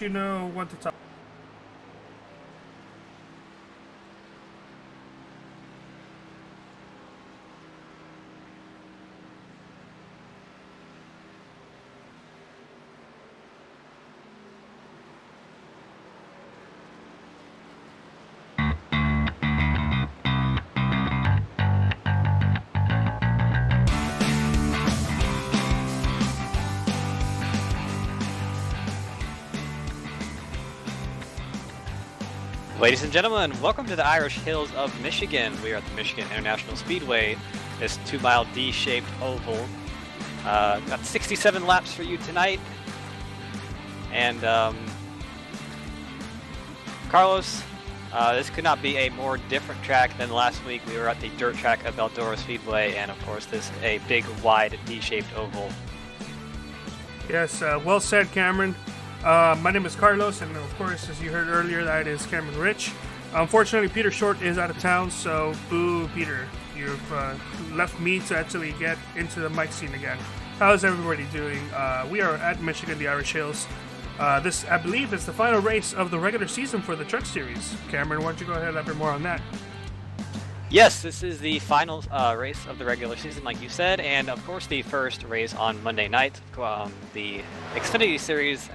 You know what to talk. Ladies and gentlemen, welcome to the Irish Hills of Michigan. We are at the Michigan International Speedway, this 2-mile D-shaped oval. Got 67 laps for you tonight. And Carlos, this could not be a more different track than last week. We were at the dirt track of Eldora Speedway, and of course this is a big, wide D-shaped oval. Yes, well said, Cameron. My name is Carlos, and of course, as you heard earlier, that is Cameron Rich. Unfortunately, Peter Short is out of town, so boo, Peter. You've left me to actually get into the mic scene again. How's everybody doing? We are at Michigan, the Irish Hills. This, I believe, is the final race of the regular season for the Truck Series. Cameron, why don't you go ahead and elaborate more on that? Yes, this is the final race of the regular season, like you said, and of course the first race on Monday night. The Xfinity Series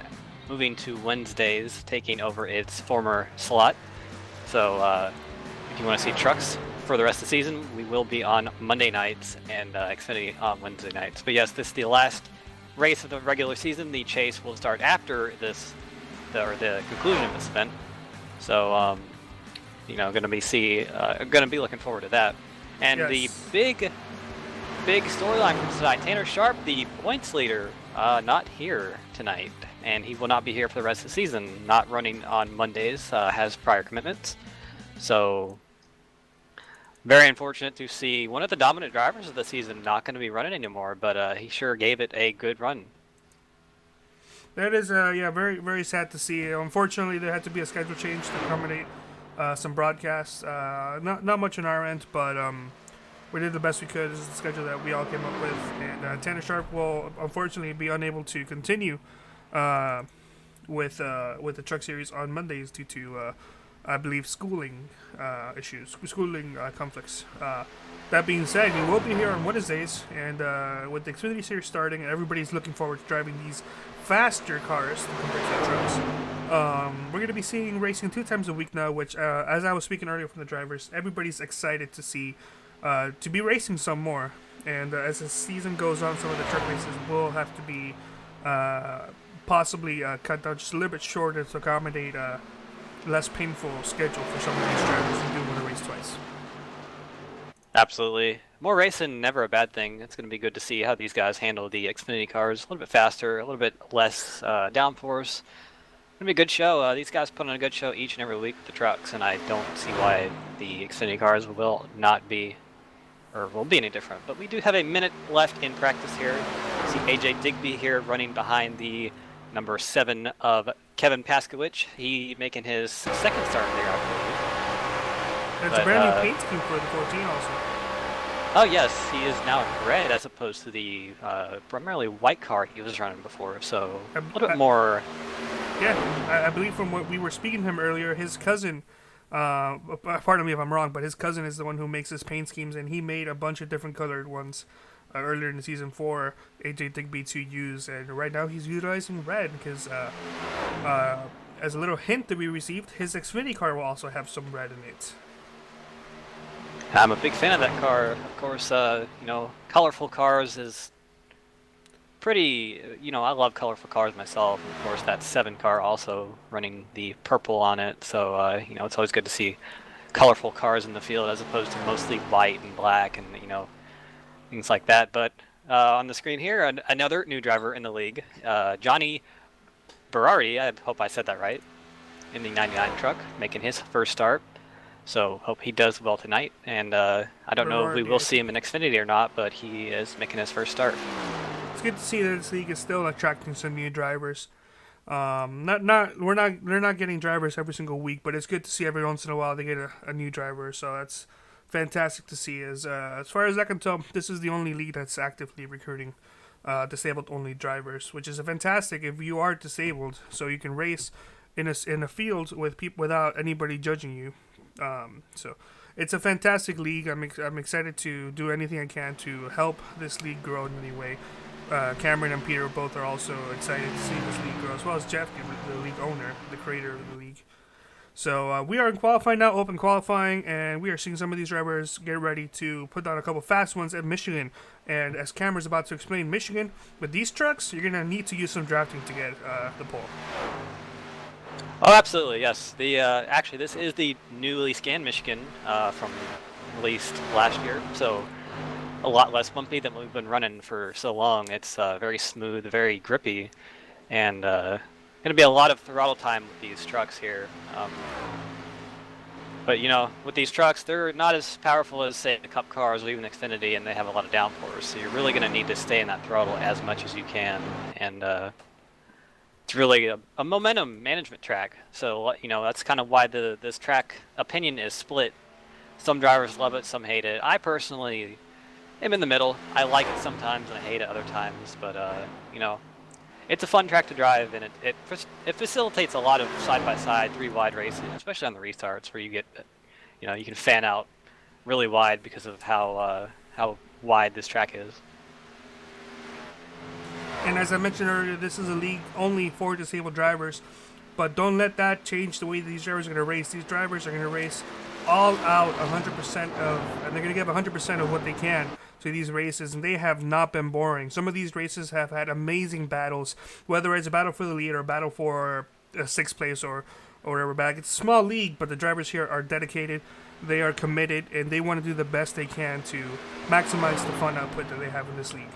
moving to Wednesdays, taking over its former slot. So if you want to see trucks for the rest of the season, we will be on Monday nights and Xfinity on Wednesday nights. But yes, this is the last race of the regular season. The chase will start after this, the conclusion of this event. So going to be looking forward to that. And Yes. the big storyline from tonight, Tanner Sharp, the points leader, not here tonight, and he will not be here for the rest of the season. Not running on Mondays, has prior commitments. So very unfortunate to see one of the dominant drivers of the season not going to be running anymore, but he sure gave it a good run. That is, very, very sad to see. Unfortunately, there had to be a schedule change to accommodate some broadcasts. Not much on our end, but we did the best we could. This is the schedule that we all came up with, and Tanner Sharp will unfortunately be unable to continue with the Truck Series on Mondays due to, I believe, schooling conflicts. That being said, we will be here on Wednesdays, and with the Xfinity Series starting, everybody's looking forward to driving these faster cars compared to the trucks. We're going to be seeing racing 2 times a week now, which, as I was speaking earlier from the drivers, everybody's excited to see, to be racing some more. And as the season goes on, some of the truck races will have to be possibly cut down just a little bit shorter to accommodate a less painful schedule for some of these drivers who do want to race twice. Absolutely. More racing, never a bad thing. It's going to be good to see how these guys handle the Xfinity cars. A little bit faster, a little bit less downforce. It's going to be a good show. These guys put on a good show each and every week with the trucks, and I don't see why the Xfinity cars will not be, or will be any different. But we do have a minute left in practice here. See AJ Digby here running behind the number 7 of Kevin Paskowicz. He making his second start there, I believe. And it's a brand new paint scheme for the 14 also. Oh yes, he is now in red as opposed to the primarily white car he was running before, so a little bit more. Yeah, I believe from what we were speaking to him earlier, his cousin, pardon me if I'm wrong, but his cousin is the one who makes his paint schemes, and he made a bunch of different colored ones earlier in the season for AJ Digby to use, and right now he's utilizing red because, as a little hint that we received, his Xfinity car will also have some red in it. I'm a big fan of that car. Of course, colorful cars is pretty, I love colorful cars myself. Of course, that 7 car also running the purple on it. So, it's always good to see colorful cars in the field as opposed to mostly white and black and, things like that. But on the screen here, another new driver in the league, Johnny Berardi, I hope I said that right, in the 99 truck, making his first start. So hope he does well tonight, and I don't know if we will see him in Xfinity or not, but he is making his first start. It's good to see that this league is still attracting some new drivers. They're not getting drivers every single week, but it's good to see every once in a while they get a new driver. So that's fantastic to see. As far as I can tell, this is the only league that's actively recruiting disabled only drivers, which is fantastic if you are disabled, so you can race in a field with people without anybody judging you. So it's a fantastic league. I'm excited to do anything I can to help this league grow in any way. Cameron and Peter both are also excited to see this league grow, as well as Jeff, the league owner, the creator of the league. So we are in qualifying now, open qualifying, and we are seeing some of these drivers get ready to put down a couple fast ones at Michigan. And as Cameron's about to explain, Michigan, with these trucks, you're going to need to use some drafting to get the pole. Oh, absolutely, yes. The actually, this is the newly scanned Michigan from released last year, so a lot less bumpy than we've been running for so long. It's very smooth, very grippy, and going to be a lot of throttle time with these trucks here. But you know, with these trucks, they're not as powerful as, say, the Cup cars or even Xfinity, and they have a lot of downforce. So you're really going to need to stay in that throttle as much as you can, and it's really a momentum management track. So you know, that's kind of why this track opinion is split. Some drivers love it, some hate it. I personally am in the middle. I like it sometimes and I hate it other times. But you know, it's a fun track to drive, and it facilitates a lot of side-by-side, three-wide racing, especially on the restarts where you get, you know, you can fan out really wide because of how wide this track is. And as I mentioned earlier, this is a league only for disabled drivers, but don't let that change the way these drivers are going to race. These drivers are going to race all out 100% and they're going to give 100% of what they can to these races, and they have not been boring. Some of these races have had amazing battles, whether it's a battle for the lead or a battle for a sixth place or whatever bag. It's a small league, but the drivers here are dedicated, they are committed, and they want to do the best they can to maximize the fun output that they have in this league.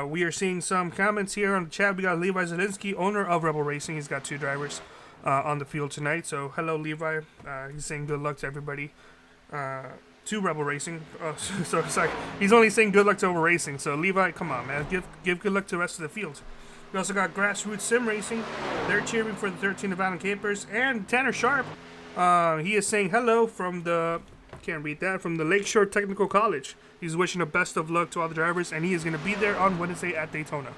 We are seeing some comments here on the chat. We got Levi Zielinski, owner of Rebel Racing. He's got 2 drivers on the field tonight. So hello, Levi. He's saying good luck to everybody. To Rebel Racing. Oh, so sorry. He's only saying good luck to Rebel Racing. So Levi, come on, man. Give good luck to the rest of the field. We also got Grassroots Sim Racing. They're cheering for the 13 Nevada Capers. And Tanner Sharp. He is saying hello from the... Can't read that. From the Lakeshore Technical College. He's wishing the best of luck to all the drivers, and he is going to be there on Wednesday at Daytona.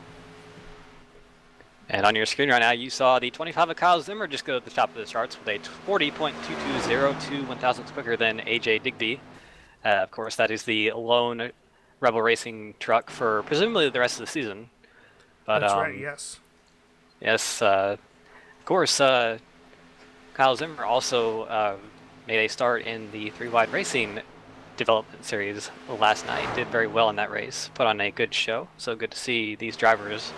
And on your screen right now, you saw the 25 of Kyle Zimmer just go to the top of the charts with a 40.220, 1,000ths quicker than AJ Digby. Of course, that is the lone Rebel Racing truck for presumably the rest of the season. But, that's right, yes. Yes, of course, Kyle Zimmer also made a start in the 3-wide racing development series last night. Did very well in that race. Put on a good show. So good to see these drivers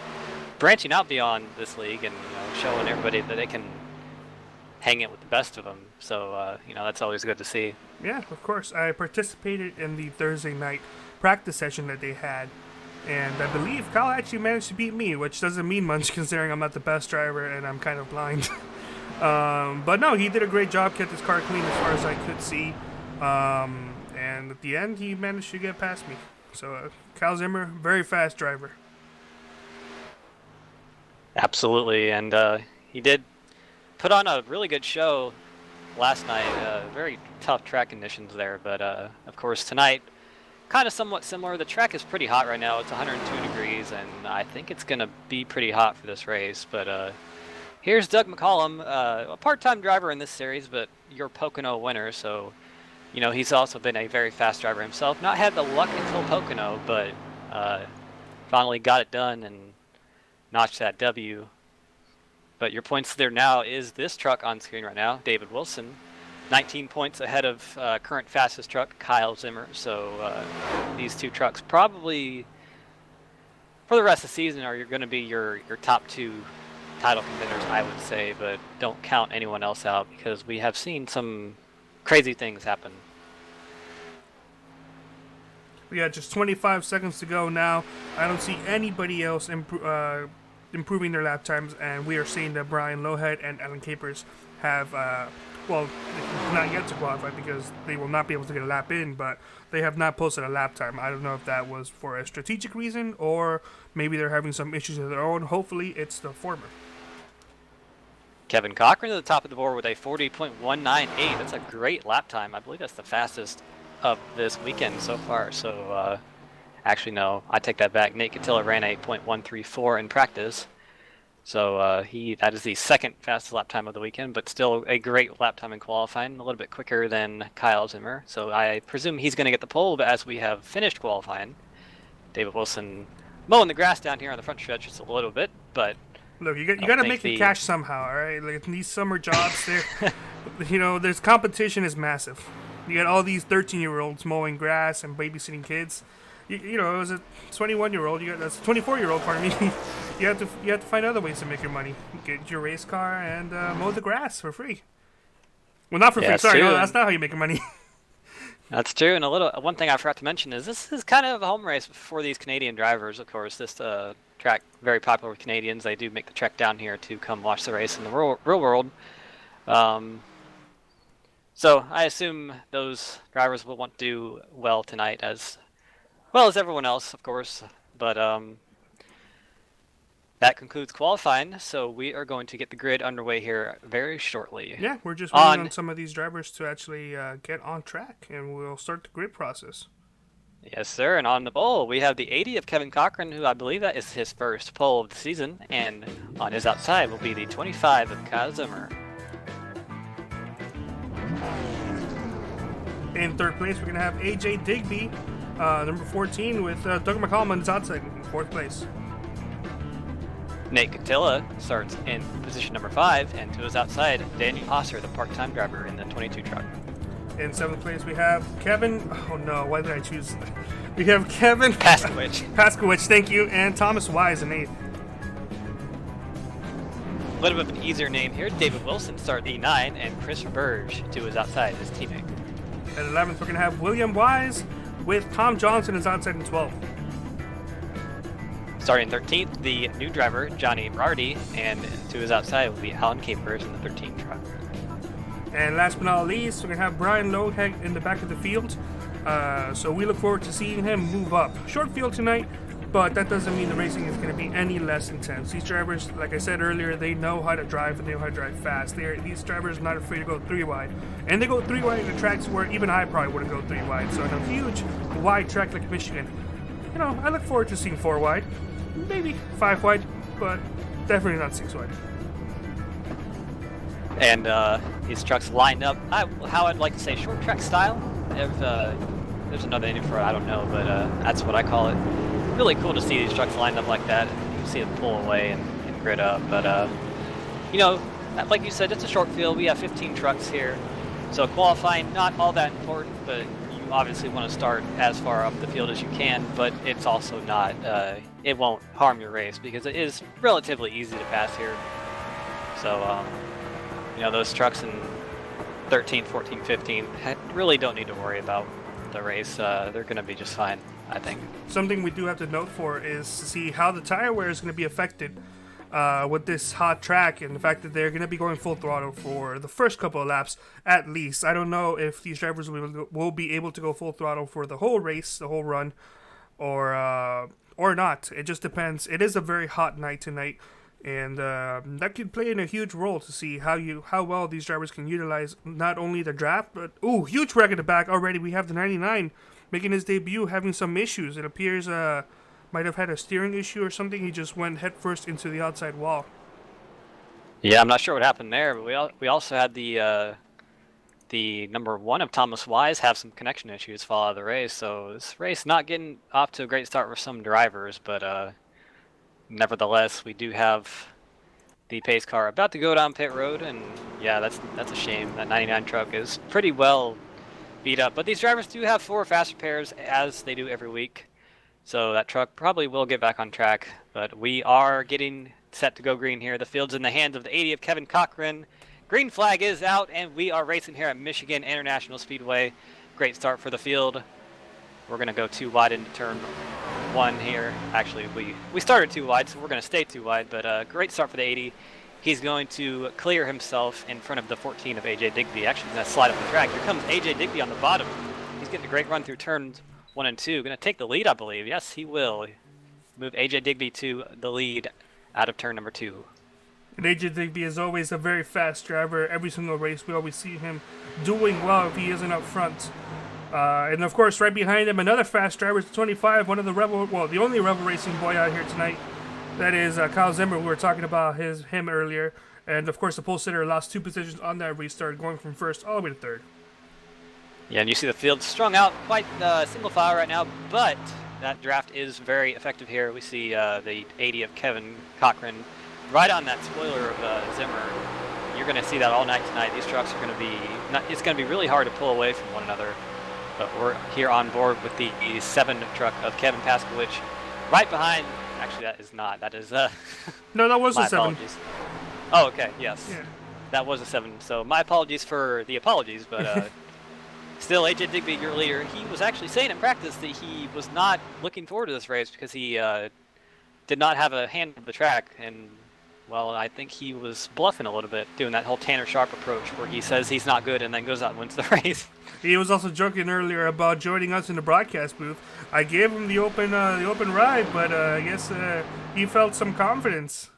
branching out beyond this league and, you know, showing everybody that they can hang it with the best of them. So you know, that's always good to see. Yeah, of course. I participated in the Thursday night practice session that they had, and I believe Kyle actually managed to beat me, which doesn't mean much considering I'm not the best driver and I'm kind of blind. But no, he did a great job, kept his car clean as far as I could see. And at the end, he managed to get past me. So Kyle Zimmer, very fast driver. Absolutely, and he did put on a really good show last night. Very tough track conditions there, but of course tonight, kind of somewhat similar. The track is pretty hot right now. It's 102 degrees, and I think it's going to be pretty hot for this race. But here's Doug McCollum, a part-time driver in this series, but your Pocono winner, so you know he's also been a very fast driver himself. Not had the luck until Pocono, but finally got it done and notched that W. But your points there now is this truck on screen right now, David Wilson, 19 points ahead of current fastest truck, Kyle Zimmer. So these 2 trucks probably for the rest of the season are going to be your top 2 title contenders, I would say, but don't count anyone else out because we have seen some crazy things happen. We got just 25 seconds to go now. I don't see anybody else improving their lap times, and we are seeing that Brian Lowhead and Alan Capers have, not yet to qualify because they will not be able to get a lap in, but they have not posted a lap time. I don't know if that was for a strategic reason or maybe they're having some issues of their own. Hopefully, it's the former. Kevin Cochran at the top of the board with a 40.198. That's a great lap time. I believe that's the fastest of this weekend so far. So Actually, no, I take that back. Nate Catilla ran a .134 in practice. So that is the second fastest lap time of the weekend, but still a great lap time in qualifying, a little bit quicker than Kyle Zimmer. So I presume he's going to get the pole, but as we have finished qualifying, David Wilson mowing the grass down here on the front stretch just a little bit, but Look, you got to make the cash somehow, all right? Like in these summer jobs, there's competition is massive. You got all these 13-year-olds mowing grass and babysitting kids. You know, it was a 21-year-old. That's a 24-year-old. Pardon me. You have to find other ways to make your money. Get your race car and mow the grass for free. Well, not for free. Sorry, no, that's not how you make your money. That's true. And one thing I forgot to mention is this is kind of a home race for these Canadian drivers. Of course, this track very popular with Canadians. They do make the trek down here to come watch the race in the real world. So I assume those drivers will want to do well tonight, as well as everyone else, of course. But that concludes qualifying, so we are going to get the grid underway here very shortly. Yeah, we're just waiting on some of these drivers to actually get on track, and we'll start the grid process. Yes, sir, and on the pole, we have the 80 of Kevin Cochran, who I believe that is his first pole of the season, and on his outside will be the 25 of Kyle Zimmer. In third place, we're going to have AJ Digby, number 14, with Doug McCollum on his outside in fourth place. Nate Catilla starts in position number 5, and to his outside, Daniel Hosser, the part-time driver in the 22 truck. In seventh place, we have Kevin. Oh no, why did I choose? We have Kevin Paskowicz, thank you, and Thomas Wise in eighth. A little bit of an easier name here. David Wilson started E9, and Chris Burge to his outside, his teammate. At 11th, we're going to have William Wise with Tom Johnson as outside in 12th. Starting 13th, the new driver, Johnny Berardi, and to his outside will be Alan Capers in the 13 truck. And last but not least, we're going to have Brian Loheg in the back of the field. So we look forward to seeing him move up. Short field tonight, but that doesn't mean the racing is going to be any less intense. These drivers, like I said earlier, they know how to drive and they know how to drive fast. These drivers are not afraid to go 3 wide. And they go 3 wide in the tracks where even I probably wouldn't go 3 wide. So in a huge wide track like Michigan, you know, I look forward to seeing 4 wide. Maybe 5 wide, but definitely not 6 wide. And these trucks lined up, how I'd like to say, short track style. There's another name for it, I don't know, but that's what I call it. Really cool to see these trucks lined up like that. You can see them pull away and grid up. But, you know, like you said, it's a short field. We have 15 trucks here. So qualifying, not all that important, but you obviously want to start as far up the field as you can. But it's also not, it won't harm your race because it is relatively easy to pass here. So, you know, those trucks in 13, 14, 15 really don't need to worry about the race. They're going to be just fine, I think. Something we do have to note for is to see how the tire wear is going to be affected with this hot track and the fact that they're going to be going full throttle for the first couple of laps at least. I don't know if these drivers will be able to go full throttle for the whole race, the whole run, or not. It just depends. It is a very hot night tonight. And that could play in a huge role to see how well these drivers can utilize not only the draft, but huge wreck at the back already. We have the 99 making his debut, having some issues. It appears might have had a steering issue or something. He just went headfirst into the outside wall. Yeah, I'm not sure what happened there, but we also had the number 1 of Thomas Wise have some connection issues fall out of the race. So this race not getting off to a great start for some drivers, but nevertheless, we do have the pace car about to go down pit road, and yeah, that's a shame. That 99 truck is pretty well beat up, but these drivers do have 4 fast repairs as they do every week, so that truck probably will get back on track. But we are getting set to go green here. The field's in the hands of the 80 of Kevin Cochran. Green flag is out, and we are racing here at Michigan International Speedway. Great start for the field. We're going to go 2 wide into turn 1 here. Actually, we started 2 wide, so we're going to stay 2 wide, but great start for the 80. He's going to clear himself in front of the 14 of AJ Digby. Actually, going to slide up the track. Here comes AJ Digby on the bottom. He's getting a great run through turns 1 and 2. Going to take the lead, I believe. Yes, he will. Move AJ Digby to the lead out of turn number 2. And AJ Digby is always a very fast driver. Every single race, we always see him doing well if he isn't up front. And of course, right behind him, another fast driver, 25, one of the the only Rebel Racing boy out here tonight. That is Kyle Zimmer. We were talking about him earlier. And of course, the pole sitter lost 2 positions on that restart, going from first all the way to third. Yeah, and you see the field strung out quite single file right now, but that draft is very effective here. We see the 80 of Kevin Cochran right on that spoiler of Zimmer. You're going to see that all night tonight. These trucks are going to be, it's going to be really hard to pull away from one another. But we're here on board with the 7 truck of Kevin Paskowicz right behind. Actually, that is not. That is No, that was my a 7. apologies. Oh, okay. Yes. Yeah. That was a 7. So my apologies for the apologies, but still, AJ Digby, your leader, he was actually saying in practice that he was not looking forward to this race because he did not have a hand of the track. And, well, I think he was bluffing a little bit, doing that whole Tanner Sharp approach where he says he's not good and then goes out and wins the race. He was also joking earlier about joining us in the broadcast booth. I gave him the open ride, but I guess he felt some confidence.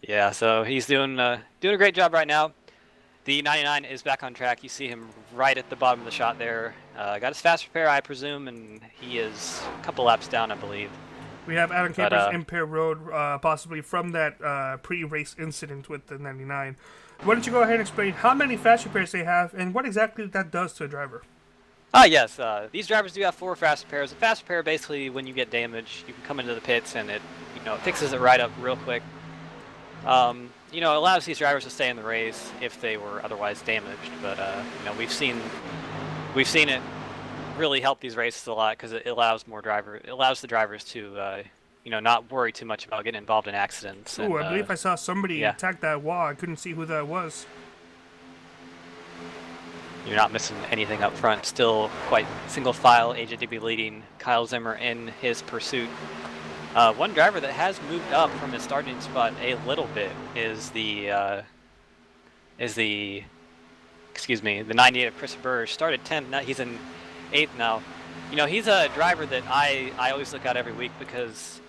Yeah, so he's doing a great job right now. The 99 is back on track. You see him right at the bottom of the shot there. Got his fast repair, I presume, and he is a couple laps down, I believe. We have Adam Capers impaired road, possibly from that pre-race incident with the 99. Why don't you go ahead and explain how many fast repairs they have and what exactly that does to a driver? Yes. These drivers do have 4 fast repairs. A fast repair, basically, when you get damage, you can come into the pits and it fixes it right up real quick. It allows these drivers to stay in the race if they were otherwise damaged. But we've seen it really help these races a lot because it allows the drivers to not worry too much about getting involved in accidents. Ooh, I believe I saw somebody attack that wall. I couldn't see who that was. You're not missing anything up front. Still quite single file. AJDB leading. Kyle Zimmer in his pursuit. One driver that has moved up from his starting spot a little bit is the 98 of Chris Burr. Started 10th. Now he's in 8th now. He's a driver that I always look at every week because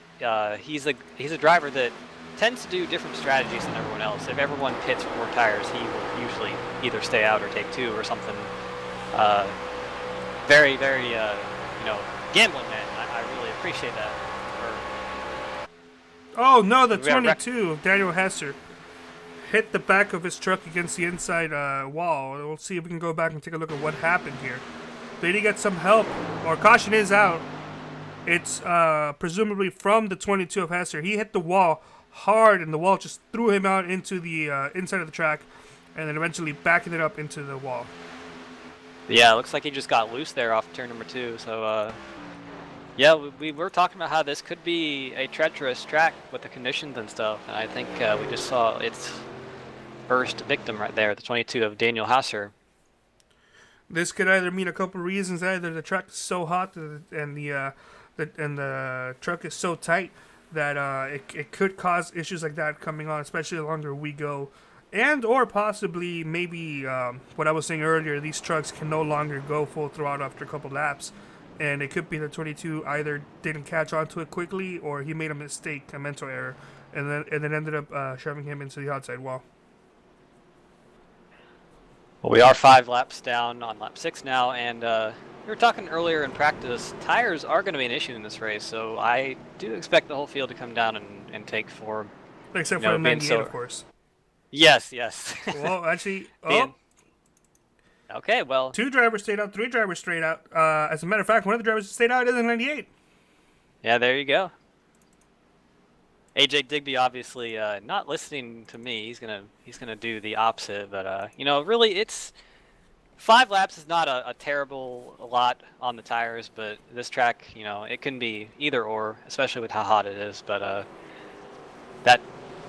he's a driver that tends to do different strategies than everyone else. If everyone pits with more tires, he will usually either stay out or take 2 or something. Very, very, gambling man. I really appreciate that. Oh no, the 22 of Daniel Hesser hit the back of his truck against the inside wall. We'll see if we can go back and take a look at what happened here. Did he get some help? Or caution is out. It's presumably from the 22 of Hesser. He hit the wall hard, and the wall just threw him out into the inside of the track, and then eventually backing it up into the wall. Yeah, it looks like he just got loose there off turn number 2. So, yeah, we were talking about how this could be a treacherous track with the conditions and stuff, and I think we just saw its first victim right there, the 22 of Daniel Hasser. This could either mean a couple reasons. Either the track is so hot and the truck is so tight that it could cause issues like that coming on, especially the longer we go. And or possibly maybe what I was saying earlier, these trucks can no longer go full throttle after a couple laps. And it could be the 22 either didn't catch on to it quickly or he made a mistake, a mental error, and then ended up shoving him into the outside wall. Well, we are 5 laps down on lap 6 now, and we were talking earlier in practice, tires are going to be an issue in this race, so I do expect the whole field to come down and take form. Except for the 98, of course. Yes. Well, actually, okay, well. 2 drivers stayed out, 3 drivers stayed out. As a matter of fact, one of the drivers that stayed out is in 98. Yeah, there you go. AJ Digby obviously not listening to me. He's gonna do the opposite. But really, it's 5 laps is not a terrible lot on the tires. But this track, it can be either or, especially with how hot it is. But that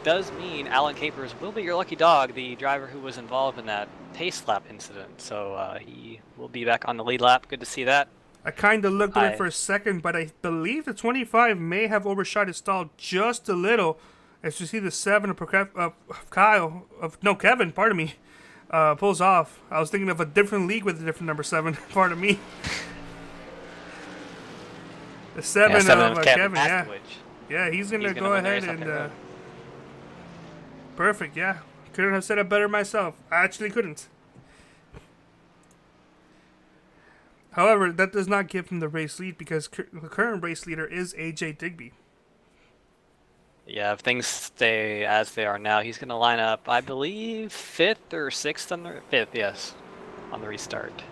does mean Alan Capers will be your lucky dog, the driver who was involved in that pace lap incident. So he will be back on the lead lap. Good to see that. I kind of looked at it for a second, but I believe the 25 may have overshot his stall just a little. As you see the 7 of Kevin, pardon me, pulls off. I was thinking of a different league with a different number 7, pardon me. The 7 of Kevin, yeah. Yeah, he's going to go ahead and... Perfect, yeah. Couldn't have said it better myself. I actually couldn't. However, that does not give him the race lead because the current race leader is AJ Digby. Yeah, if things stay as they are now, he's going to line up, I believe, 5th or 6th on the 5th, yes, on the restart.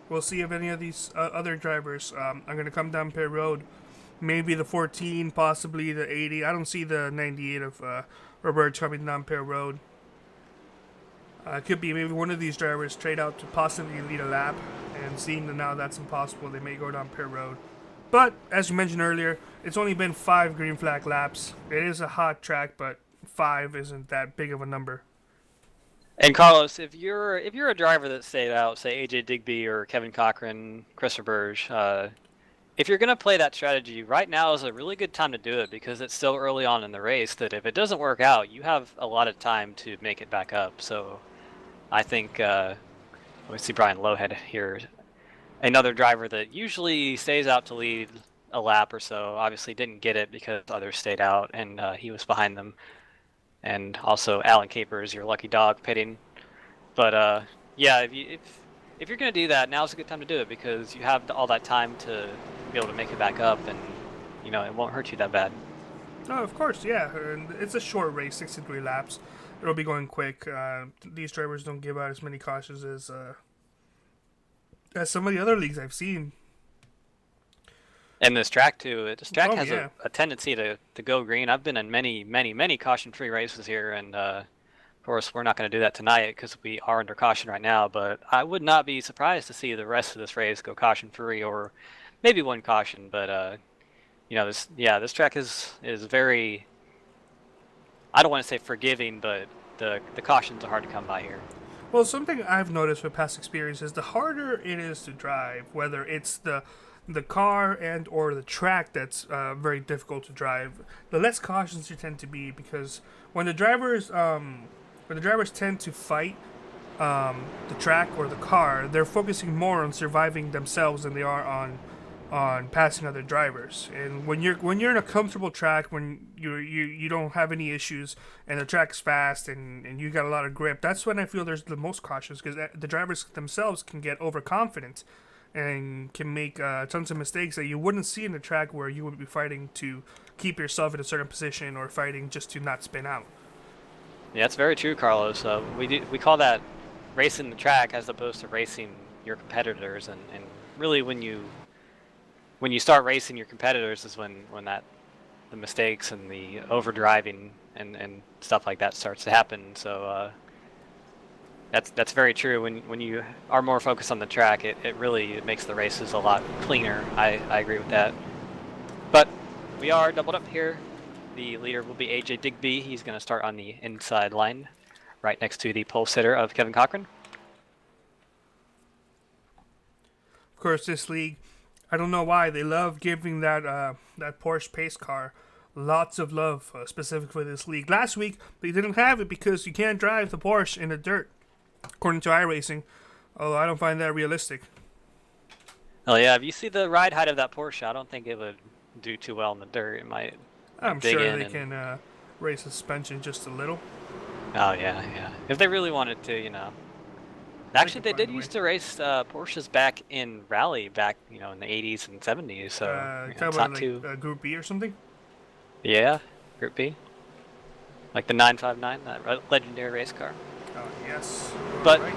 We'll see if any of these other drivers are going to come down pit road. Maybe the 14, possibly the 80. I don't see the 98 of Robert coming down pit road. It could be maybe one of these drivers trade out to possibly lead a lap, and seeing that now that's impossible, they may go down pit road. But as you mentioned earlier, it's only been 5 green flag laps. It is a hot track, but 5 isn't that big of a number. And Carlos, if you're a driver that stayed out, say AJ Digby or Kevin Cochran, Christopher Burge, if you're gonna play that strategy, right now is a really good time to do it because it's still early on in the race. That if it doesn't work out, you have a lot of time to make it back up. So, I think we see Brian Lowhead here, another driver that usually stays out to lead a lap or so. Obviously, didn't get it because others stayed out and he was behind them. And also Alan Capers, your lucky dog, pitting. But yeah, if you're gonna do that, now's a good time to do it because you have all that time to be able to make it back up, and it won't hurt you that bad. Oh, of course, yeah. And it's a short race, 63 laps. It'll be going quick. These drivers don't give out as many cautions as some of the other leagues I've seen. And this track too. This track has yeah. a tendency to go green. I've been in many caution-free races here, and of course we're not going to do that tonight because we are under caution right now. But I would not be surprised to see the rest of this race go caution-free, or maybe one caution. But this track is very. I don't want to say forgiving, but the cautions are hard to come by here. Well, something I've noticed with past experience is the harder it is to drive, whether it's the car and or the track that's very difficult to drive, the less cautious you tend to be because when the drivers tend to fight the track or the car, they're focusing more on surviving themselves than they are on passing other drivers. And when you're in a comfortable track, when you don't have any issues and the track's fast and you got a lot of grip, that's when I feel there's the most cautious because the drivers themselves can get overconfident and can make tons of mistakes that you wouldn't see in the track where you would be fighting to keep yourself in a certain position or fighting just to not spin out. Yeah, that's very true, Carlos. We call that racing the track as opposed to racing your competitors, and really when you start racing your competitors is when the mistakes and the overdriving and stuff like that starts to happen. So that's very true. When you are more focused on the track, it really makes the races a lot cleaner. I agree with that. But we are doubled up here. The leader will be AJ Digby. He's going to start on the inside line, right next to the pole sitter of Kevin Cochran. Of course, this league, I don't know why, they love giving that Porsche pace car lots of love, specific for this league. Last week, they didn't have it because you can't drive the Porsche in the dirt, according to iRacing, although I don't find that realistic. Oh yeah, if you see the ride height of that Porsche, I don't think it would do too well in the dirt. It might I'm sure they can raise suspension just a little. Oh yeah. If they really wanted to, Actually, they did used to race Porsches back in rally back, in the 80s and 70s. So It's not about too. Group B or something. Yeah, Group B, like the 959, that legendary race car. Oh yes. But right.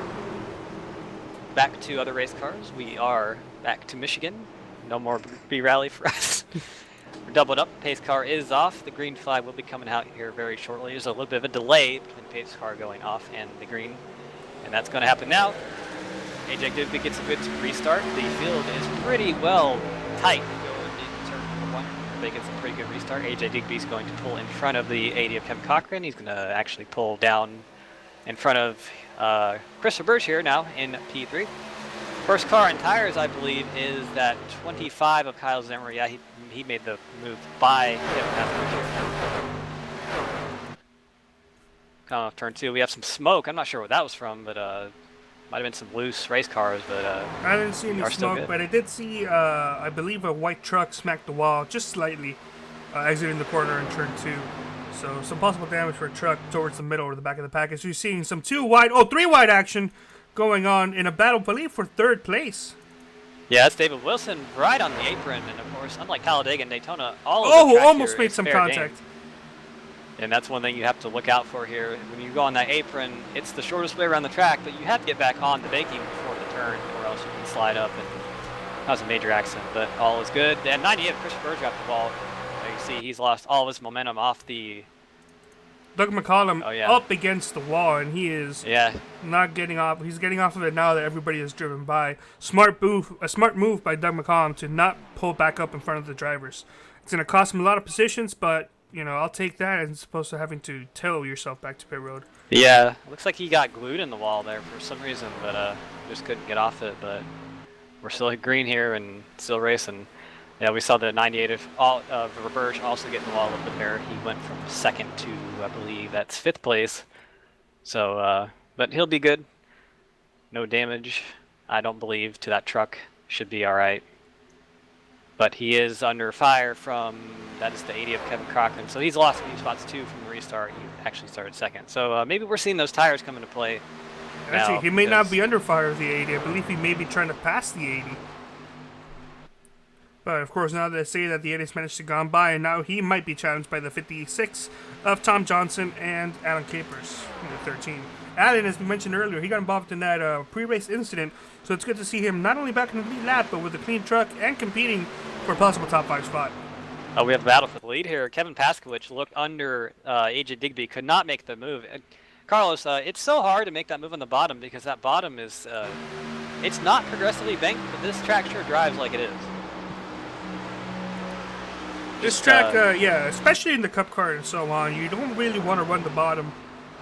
Back to other race cars. We are back to Michigan. No more B rally for us. We're doubled up. Pace car is off. The green flag will be coming out here very shortly. There's a little bit of a delay between the pace car going off and the green, and that's going to happen now. AJ Digby gets a good restart. The field is pretty well tight going into turn number 1. They get some pretty good restart. AJ Digby's going to pull in front of the 80 of Kevin Cochran. He's going to actually pull down in front of Christopher Burge here now in P3. First car and tires, I believe, is that 25 of Kyle Zimmer. Yeah, he made the move by him after coming off turn 2. We have some smoke. I'm not sure what that was from, but might have been some loose race cars. But I didn't see any smoke, but I did see, I believe, a white truck smack the wall just slightly, exiting the corner in turn 2. So some possible damage for a truck towards the middle or the back of the package. You're seeing some 3 wide action going on in a battle, I believe, for third place. Yeah, it's David Wilson right on the apron, and of course, unlike Talladega and Daytona, all of the Oh, track almost here made is some fair contact. game. And that's one thing you have to look out for here. When you go on that apron, it's the shortest way around the track, but you have to get back on the baking before the turn, or else you can slide up, and that was a major accident, but all is good. And 98, Christopher Burge got the ball. You see he's lost all of his momentum off the... Doug McCollum up against the wall, and he is not getting off. He's getting off of it now that everybody is driven by. A smart move by Doug McCollum to not pull back up in front of the drivers. It's going to cost him a lot of positions, but I'll take that as opposed to having to tow yourself back to pit road. Yeah, looks like he got glued in the wall there for some reason, but just couldn't get off it. But we're still green here and still racing. Yeah, we saw the 98 of Roberge also getting the wall a little bit there. He went from second to, I believe, that's fifth place. So, but he'll be good. No damage, I don't believe, to that truck. Should be all right. But he is under fire from, that is the 80 of Kevin Cochran. So he's lost a few spots too from the restart. He actually started second. So maybe we're seeing those tires come into play. Actually, he may not be under fire of the 80. I believe he may be trying to pass the 80. But of course, now they say that the 80's managed to go on by, and now he might be challenged by the 56 of Tom Johnson and Alan Capers in the 13. Alan, as we mentioned earlier, he got involved in that pre-race incident, so it's good to see him not only back in the lead lap, but with a clean truck and competing for a possible top 5 spot. We have a battle for the lead here. Kevin Paskowicz looked under AJ Digby, could not make the move. Carlos, it's so hard to make that move on the bottom because that bottom is, it's not progressively banked, but this track sure drives like it is. This track, especially in the Cup car and so on, you don't really want to run the bottom.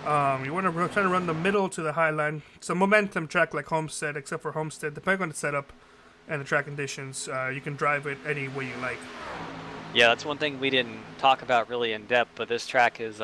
You want to try to run the middle to the high line. It's a momentum track like Homestead, except for Homestead. Depending on the setup and the track conditions, you can drive it any way you like. Yeah, that's one thing we didn't talk about really in depth, but this track is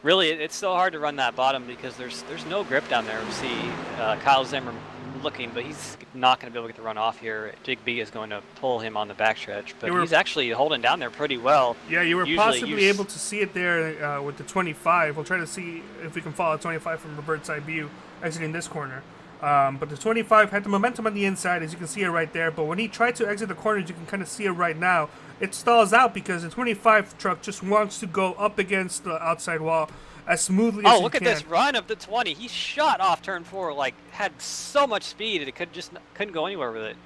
really, it's so hard to run that bottom because there's no grip down there. We see Kyle Zimmer looking, but he's not going to be able to get the run off here. Digby is going to pull him on the backstretch, but he's actually holding down there pretty well. Yeah, you were possibly able to see it there with the 25. We'll try to see if we can follow 25 from a bird's eye view exiting this corner. But the 25 had the momentum on the inside, as you can see it right there, but when he tried to exit the corners, you can kind of see it right now. It stalls out because the 25 truck just wants to go up against the outside wall as smoothly as he can. Oh, look at this run of the 20. He shot off turn 4, like, had so much speed, it couldn't go anywhere with it.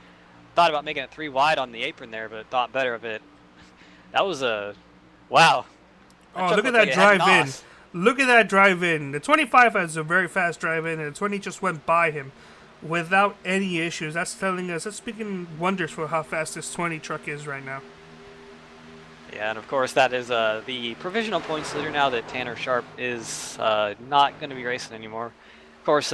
Thought about making it 3 wide on the apron there, but thought better of it. That was wow. Oh, look at that drive in. Look at that drive in. The 25 has a very fast drive in, and the 20 just went by him without any issues. That's speaking wonders for how fast this 20 truck is right now. Yeah, and of course that is the provisional points leader now that Tanner Sharp is not going to be racing anymore. Of course,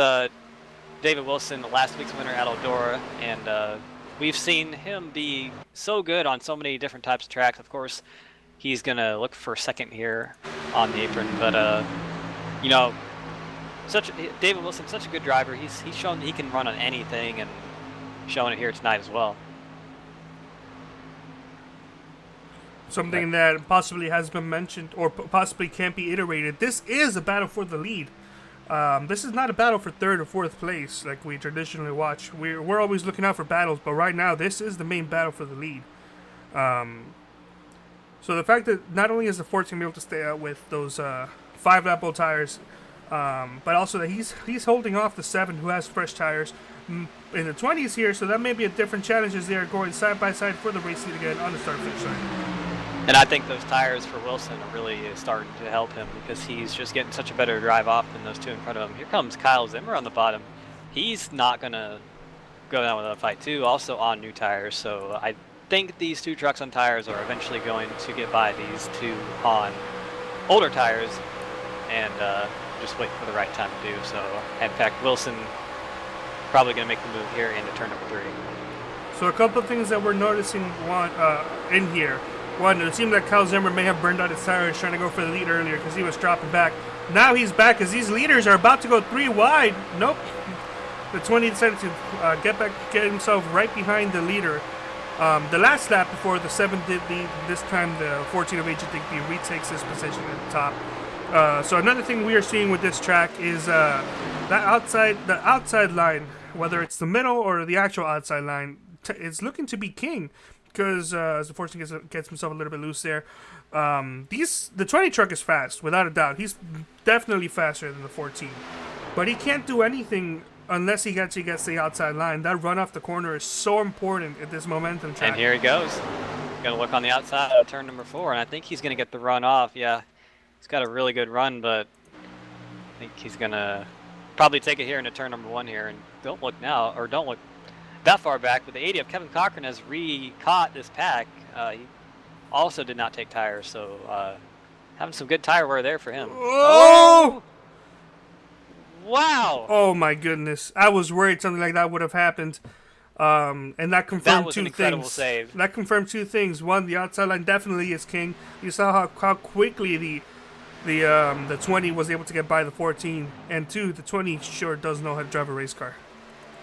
David Wilson, last week's winner at Eldora, and we've seen him be so good on so many different types of tracks. Of course, he's going to look for second here on the apron, but David Wilson, such a good driver. He's shown that he can run on anything, and showing it here tonight as well. Something that possibly has been mentioned or possibly can't be iterated. This is a battle for the lead. This is not a battle for third or fourth place like we traditionally watch. We're always looking out for battles, but right now this is the main battle for the lead. So the fact that not only is the 14 able to stay out with those 5 lap old tires, but also that he's holding off the 7 who has fresh tires in the 20s here, so that may be a different challenge as they are going side by side for the race lead again on the start finish line. And I think those tires for Wilson are really starting to help him because he's just getting such a better drive off than those 2 in front of him. Here comes Kyle Zimmer on the bottom. He's not going to go down with a fight too, also on new tires. So I think these 2 trucks on tires are eventually going to get by these 2 on older tires and just wait for the right time to do so. In fact, Wilson probably going to make the move here into turn number 3. So a couple of things that we're noticing in here. One, it seemed like Kyle Zimmer may have burned out his tires trying to go for the lead earlier because he was dropping back. Now he's back as these leaders are about to go 3 wide. Nope. The 20 decided to get himself right behind the leader. The last lap before the 7 did lead, this time the 14 of AJ Digby retakes his position at the top. So another thing we are seeing with this track is the outside line, whether it's the middle or the actual outside line, is looking to be king because as the 14 gets himself a little bit loose there. The 20 truck is fast without a doubt. He's definitely faster than the 14, but he can't do anything unless he gets the outside line. That run off the corner is so important at this momentum track. And here he goes. Going to look on the outside of turn number 4, and I think he's going to get the run off. Yeah, he's got a really good run, but I think he's going to probably take it here into turn number 1 here. And don't look now, or don't look that far back, but the 80 of Kevin Cochran has re-caught this pack. He also did not take tires, so having some good tire wear there for him. Oh! Wow! Oh my goodness. I was worried something like that would have happened. And that confirmed That was two an incredible things. save. That confirmed two things. One, the outside line definitely is king. You saw how quickly the 20 was able to get by the 14, and two, the 20 sure does know how to drive a race car.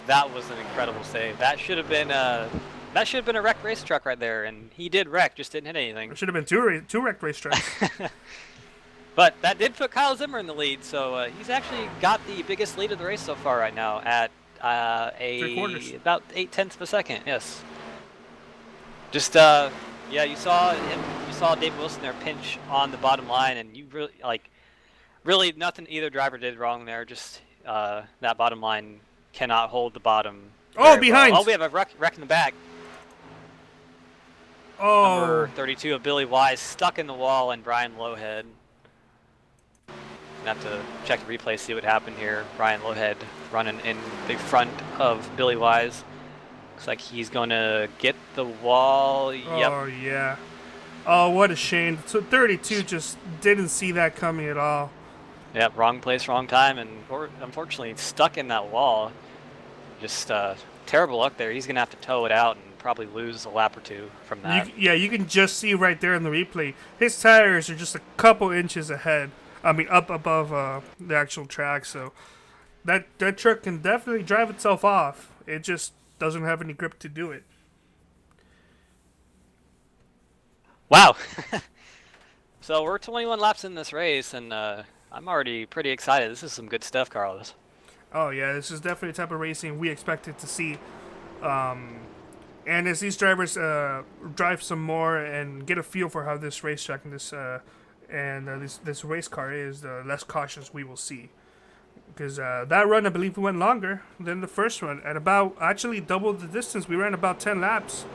That was an incredible save. That should have been a wrecked race truck right there, and he did wreck, just didn't hit anything. It should have been two wrecked race trucks. But that did put Kyle Zimmer in the lead, so he's actually got the biggest lead of the race so far right now at about 0.8 of a second. Yes. Just yeah, you saw David Wilson there pinch on the bottom line, and you really nothing either driver did wrong there. Just that bottom line cannot hold the bottom. Oh, behind! Well. Oh, we have a wreck in the back. Oh. Number 32 of Billy Wise stuck in the wall, and Brian Lowhead. Have to check the replay, see what happened here. Brian Lowhead running in the front of Billy Wise. Looks like he's going to get the wall. Yep. Oh, yeah. Oh, what a shame. So 32 just didn't see that coming at all. Yep, wrong place, wrong time, and unfortunately stuck in that wall. Just terrible luck there. He's going to have to tow it out and probably lose a lap or two from that. You can just see right there in the replay. His tires are just a couple inches ahead. I mean, up above the actual track. So that truck can definitely drive itself off. It just doesn't have any grip to do it. Wow. So we're 21 laps in this race, and I'm already pretty excited. This is some good stuff, Carlos. Oh, yeah. This is definitely the type of racing we expected to see. And as these drivers drive some more and get a feel for how this racetrack and this race car is, the less cautious we will see. Because that run, I believe, went longer than the first one. At about, actually double the distance. We ran about 10 laps.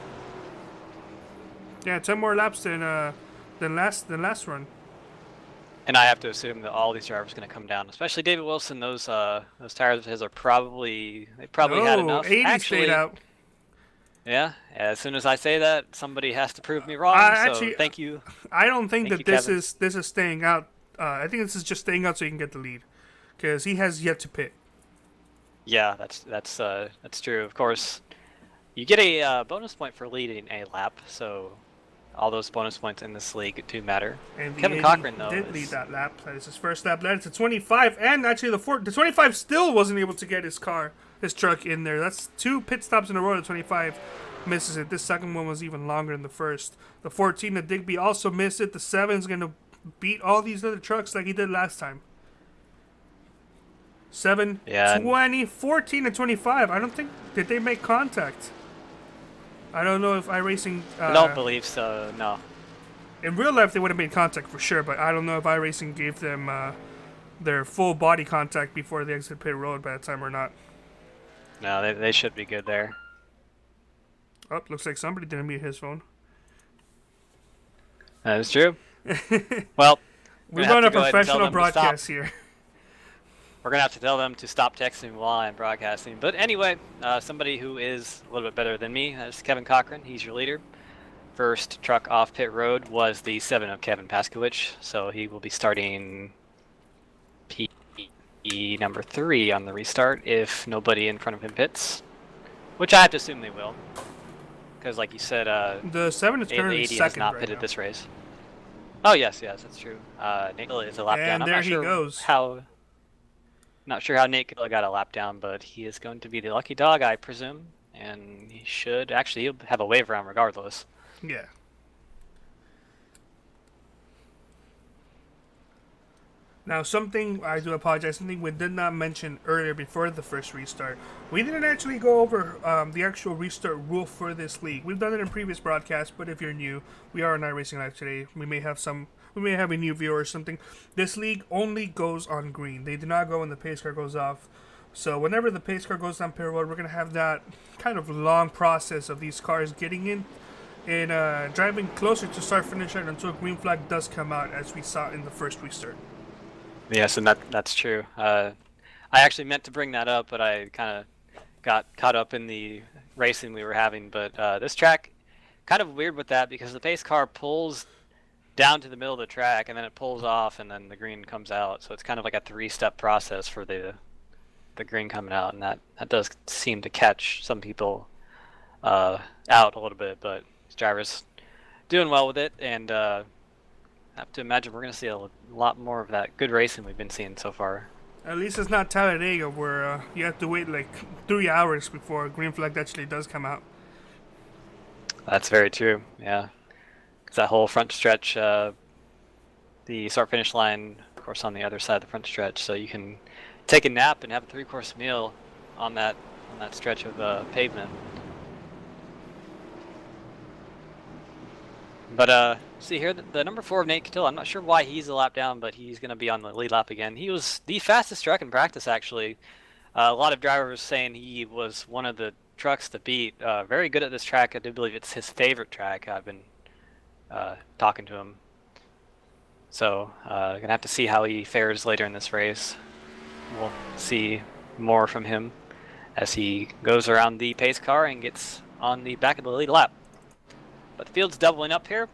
Yeah, 10 more laps than last run. And I have to assume that all these drivers are going to come down, especially David Wilson. Those tires of his are probably had enough. 80 actually, stayed out. Yeah, as soon as I say that, somebody has to prove me wrong. So thank you. I don't think that this is staying out. I think this is just staying out so you can get the lead, because he has yet to pit. Yeah, that's true. Of course, you get a bonus point for leading a lap, so all those bonus points in this league do matter. And Kevin Cochran though did lead that lap. That is his first lap. Led to 25, and actually the 25 still wasn't able to get his truck in there. That's 2 pit stops in a row. The 25 misses it. This second one was even longer than the first. The 14, the Digby, also missed it. The 7's going to beat all these other trucks like he did last time. 7, yeah, 20, 14, and 25. I don't think, did they make contact? I don't know if iRacing... I don't believe so, no. In real life, they would have made contact for sure, but I don't know if iRacing gave them their full body contact before they exit pit road by that time or not. No, they should be good there. Oh, looks like somebody didn't mute his phone. That is true. Well, we're going to professional broadcast here. We're going to have to tell them to stop texting while I'm broadcasting. But anyway, somebody who is a little bit better than me is Kevin Cochran. He's your leader. First truck off pit road was the 7 of Kevin Paskowicz. So he will be starting P number 3 on the restart if nobody in front of him pits. Which I have to assume they will. Because like you said, the 7 is currently second has not pitted this race. Oh, yes, that's true. Nate is a lap down. And there he goes. Not sure how Nate got a lap down, but he is going to be the lucky dog, I presume, and he'll have a wave around regardless. Yeah. Now, something I do apologize. Something we did not mention earlier before the first restart. We didn't actually go over the actual restart rule for this league. We've done it in previous broadcasts, but if you're new, we are on iRacing Live today. We may have a new viewer or something. This league only goes on green. They do not go when the pace car goes off. So whenever the pace car goes down pit road, we're gonna have that kind of long process of these cars getting in and driving closer to start finish line until green flag does come out, as we saw in the first restart. Yes, and that's true. I actually meant to bring that up, but I kind of got caught up in the racing we were having. But this track, kind of weird with that because the pace car pulls down to the middle of the track and then it pulls off and then the green comes out. So it's kind of like a 3-step process for the green coming out, and that does seem to catch some people out a little bit. But this driver's doing well with it, and I have to imagine we're going to see a lot more of that good racing we've been seeing so far. At least it's not Talladega where you have to wait like 3 hours before a green flag actually does come out. That's very true, yeah. Because that whole front stretch, the start-finish line, of course, on the other side of the front stretch, so you can take a nap and have a 3-course meal on that stretch of pavement. But see here, the number 4 of Nate Catillo, I'm not sure why he's a lap down, but he's going to be on the lead lap again. He was the fastest truck in practice, actually. A lot of drivers saying he was one of the trucks to beat. Very good at this track. I do believe it's his favorite track. I've been talking to him. So going to have to see how he fares later in this race. We'll see more from him as he goes around the pace car and gets on the back of the lead lap. But the field's doubling up here.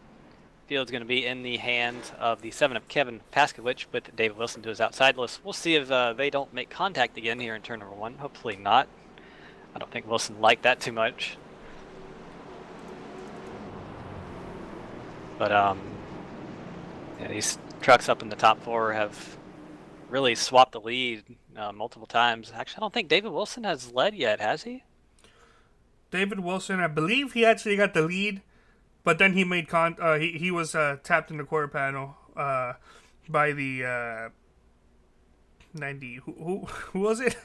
Field's going to be in the hands of the 7 of Kevin Paskowicz with David Wilson to his outside. We'll see if they don't make contact again here in turn number 1. Hopefully not. I don't think Wilson liked that too much. But yeah, these trucks up in the top 4 have really swapped the lead multiple times. Actually, I don't think David Wilson has led yet, has he? David Wilson, I believe he actually got the lead, but then he made he was tapped in the quarter panel by the 90. Who was it?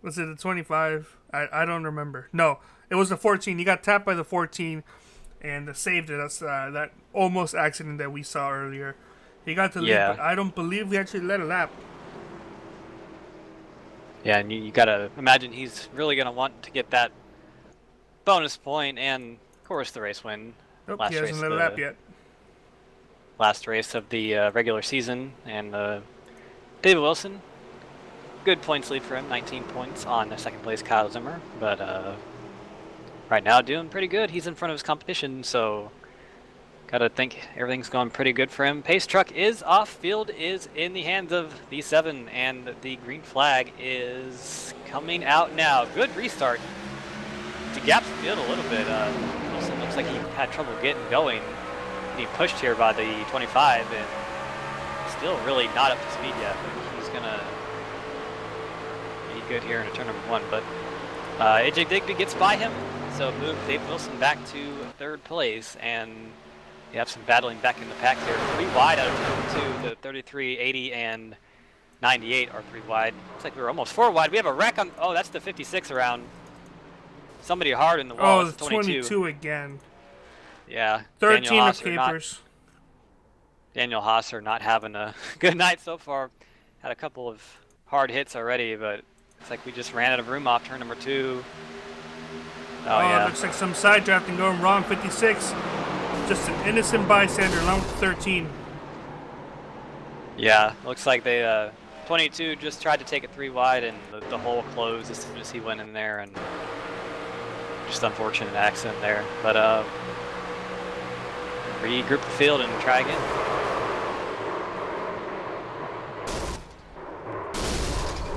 Was it the 25? I don't remember. No, it was the 14. He got tapped by the 14 and saved it. That's that almost accident that we saw earlier. He got the lead, but I don't believe he actually led a lap. Yeah, and you gotta imagine he's really gonna want to get that bonus point and, of course, the race win. Nope, he hasn't led a lap yet. Last race of the regular season, and David Wilson, good points lead for him, 19 points on the second place Kyle Zimmer, but right now doing pretty good. He's in front of his competition, so gotta think everything's going pretty good for him. Pace truck is off. Field is in the hands of the 7, and the green flag is coming out now. Good restart to gap the field a little bit. Wilson looks like he had trouble getting going. He pushed here by the 25 and still really not up to speed yet. But he's gonna be good here in turn number 1. But AJ Digby gets by him, so move Dave Wilson back to 3rd place, and you have some battling back in the pack here. 3 wide out of turn 2. The 33, 80, and 98 are 3 wide. Looks like we were almost 4 wide. We have a wreck on. Oh, that's the 56 around. Somebody hard in the wall. Oh, it's 22 again. Yeah. 13 of Capers. Daniel Hosser not having a good night so far. Had a couple of hard hits already, but it's like we just ran out of room off turn number 2. Oh yeah. Looks like some side drafting going wrong. 56. Just an innocent bystander along with 13. Yeah, looks like they 22 just tried to take it 3 wide, and the hole closed as soon as he went in there, and just unfortunate accident there. But regroup the field and try again.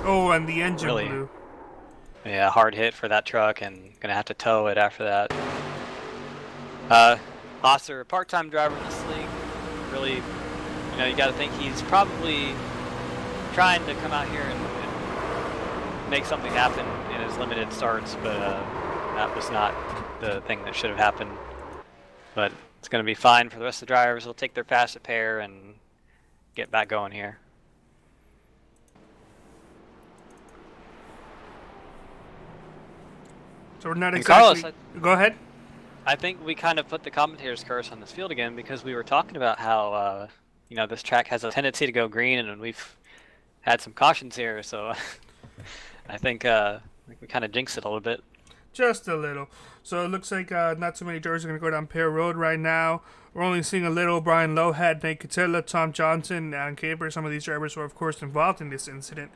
Oh, and the engine blew. Yeah, hard hit for that truck, and gonna have to tow it after that. Hosser, a part-time driver in this league, really, you got to think he's probably trying to come out here and make something happen in his limited starts, but that was not the thing that should have happened. But it's going to be fine for the rest of the drivers. They'll take their fastest pair and get back going here. So we're not And exactly. Carlos, Go ahead. I think we kind of put the commentator's curse on this field again because we were talking about how this track has a tendency to go green, and we've had some cautions here, so I think we kind of jinxed it a little bit. Just a little. So it looks like not too many drivers are going to go down Pear Road right now. We're only seeing a little Brian Lowhead, Nate Catilla, Tom Johnson, and Caper. Some of these drivers were, of course, involved in this incident.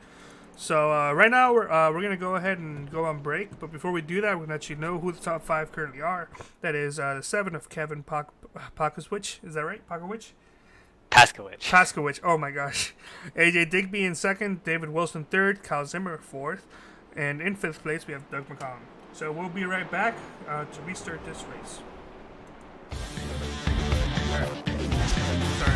So right now we're going to go ahead and go on break. But before we do that, we're going to let you know who the top 5 currently are. That is the 7 of Kevin Pakowicz. Is that right? Pakowicz? Paskowicz. Oh my gosh. AJ Digby in 2nd, David Wilson 3rd, Kyle Zimmer 4th, and in 5th place we have Doug McCollum. So we'll be right back to restart this race. All right. Sorry.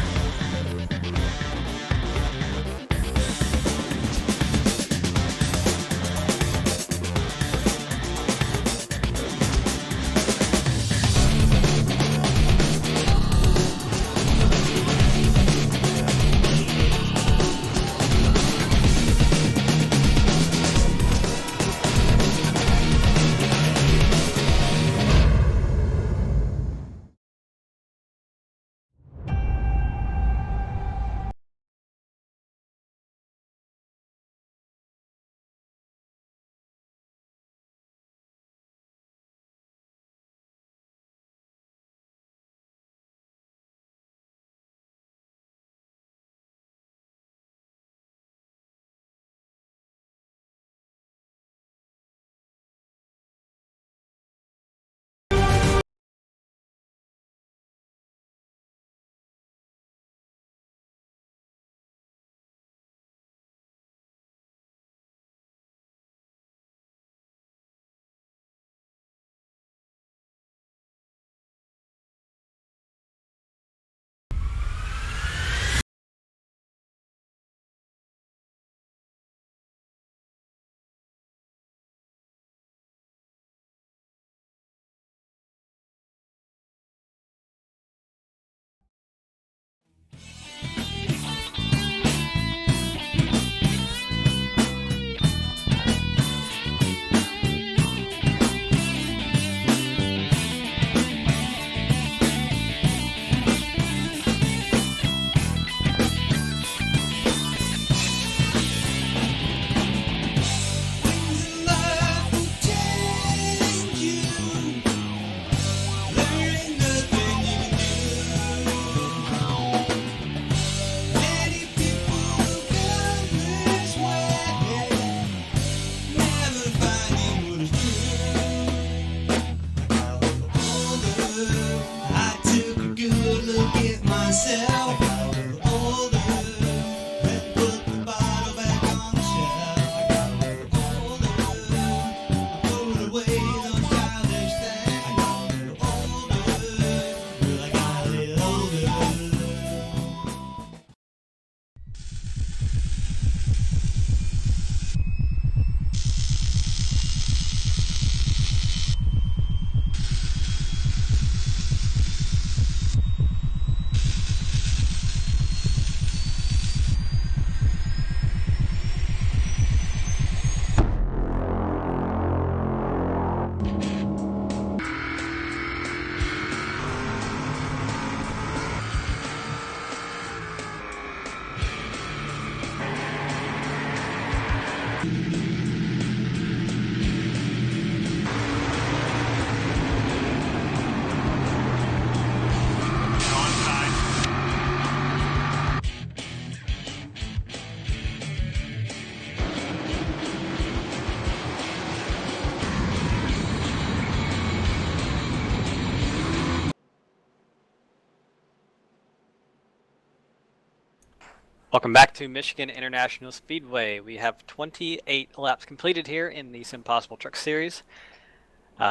Welcome back to Michigan International Speedway. We have 28 laps completed here in the SimPossible Truck Series.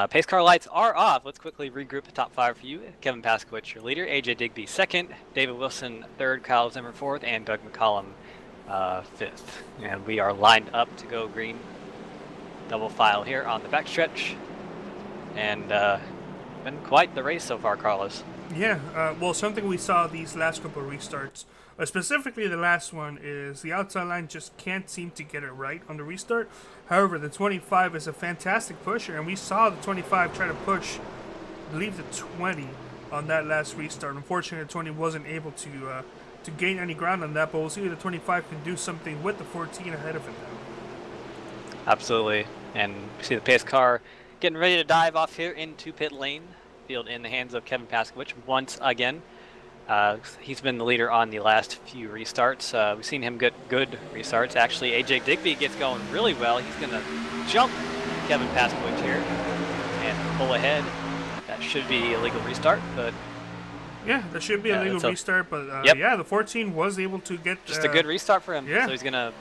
Pace car lights are off. Let's quickly regroup the top 5 for you. Kevin Paskowicz, your leader. AJ Digby 2nd. David Wilson 3rd. Kyle Zimmer 4th. And Doug McCollum 5th. And we are lined up to go green. Double file here on the backstretch. And been quite the race so far, Carlos. Yeah, well, something we saw these last couple of restarts specifically the last one, is the outside line just can't seem to get it right on the restart. However, the 25 is a fantastic pusher, and we saw the 25 try to push, I believe, the 20 on that last restart. Unfortunately, the 20 wasn't able to gain any ground on that, but we'll see if the 25 can do something with the 14 ahead of him now. Absolutely. And we see the pace car getting ready to dive off here into pit lane. Field in the hands of Kevin Paskowicz once again. He's been the leader on the last few restarts. We've seen him get good restarts. Actually, AJ Digby gets going really well. He's going to jump Kevin Paskowicz here and pull ahead. That should be a legal restart, but yeah, there should be a legal restart, but yep. Yeah, the 14 was able to get just a good restart for him. Yeah. So he's going to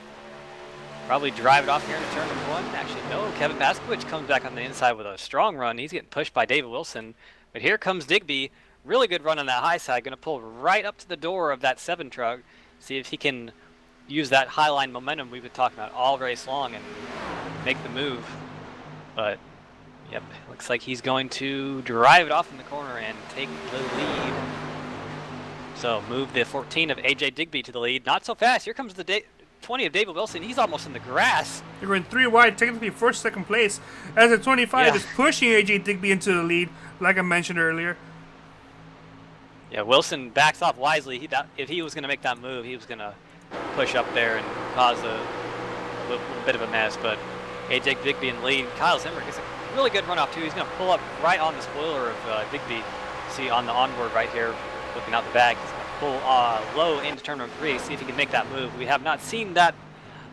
probably drive it off here into turn number 1. Actually, no, Kevin Paskowicz comes back on the inside with a strong run. He's getting pushed by David Wilson, but here comes Digby. Really good run on that high side. Going to pull right up to the door of that 7 truck. See if he can use that high line momentum we've been talking about all race long and make the move. But, yep, looks like he's going to drive it off in the corner and take the lead. So move the 14 of AJ Digby to the lead. Not so fast. Here comes the 20 of David Wilson. He's almost in the grass. They're going 3 wide, technically first, second place, as the 25 is pushing AJ Digby into the lead, like I mentioned earlier. Yeah, Wilson backs off wisely. If he was going to make that move, he was going to push up there and cause a little bit of a mess. But AJ Digby in the lead. Kyle Zimmer gets a really good runoff too. He's going to pull up right on the spoiler of Digby. See on the onboard right here, looking out the back. He's going to pull low into turn number 3. See if he can make that move. We have not seen that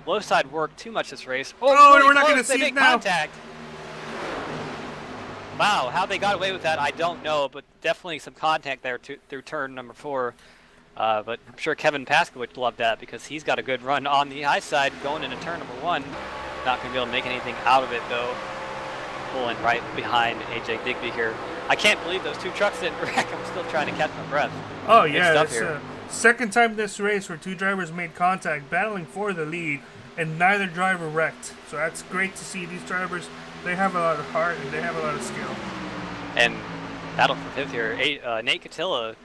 low side work too much this race. Oh, really we're not going to see it now. Contact. Wow, how they got away with that, I don't know, but definitely some contact there through turn number 4. But I'm sure Kevin Paskowicz loved that because he's got a good run on the high side going into turn number 1. Not going to be able to make anything out of it, though. Pulling right behind AJ Digby here. I can't believe those 2 trucks didn't wreck. I'm still trying to catch my breath. Oh, yeah, it's second time this race where 2 drivers made contact, battling for the lead, and neither driver wrecked. So that's great to see. These drivers, they have a lot of heart and they have a lot of skill. And battle for 5th here. Nate Catilla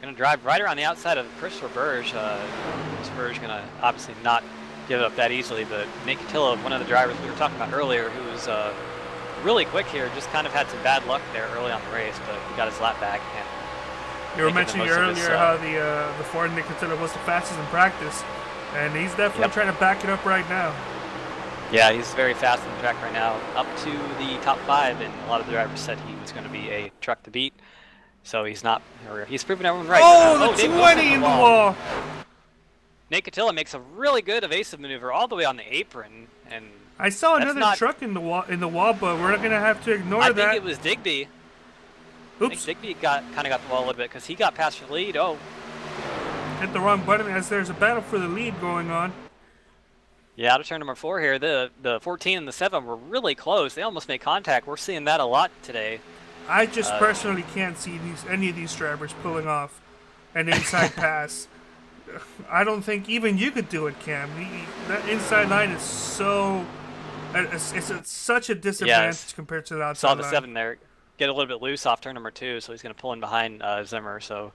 going to drive right around the outside of Christopher Burge. Christopher Burge going to obviously not give it up that easily, but Nate Catilla, one of the drivers we were talking about earlier, who was really quick here, just kind of had some bad luck there early on the race, but he got his lap back. And you were mentioning earlier how the Ford Nate Catilla was the fastest in practice, and he's definitely trying to back it up right now. Yeah, he's very fast on the track right now, up to the top 5, and a lot of the drivers said he was going to be a truck to beat. So he's not, or he's proving everyone right. Oh, the 20 in the wall. Nate Catilla makes a really good evasive maneuver all the way on the apron, and I saw another truck in the wall, but we're not going to have to ignore that. I think it was Digby. Oops. Digby kind of got the wall a little bit because he got past the lead. Oh. Hit the wrong button as there's a battle for the lead going on. Yeah, out of turn number 4 here, the 14 and the 7 were really close. They almost made contact. We're seeing that a lot today. I just personally can't see any of these drivers pulling off an inside pass. I don't think even you could do it, Cam. That inside line is so... It's such a disadvantage compared to the outside line. Saw the 7 there get a little bit loose off turn number 2, so he's going to pull in behind Zimmer. So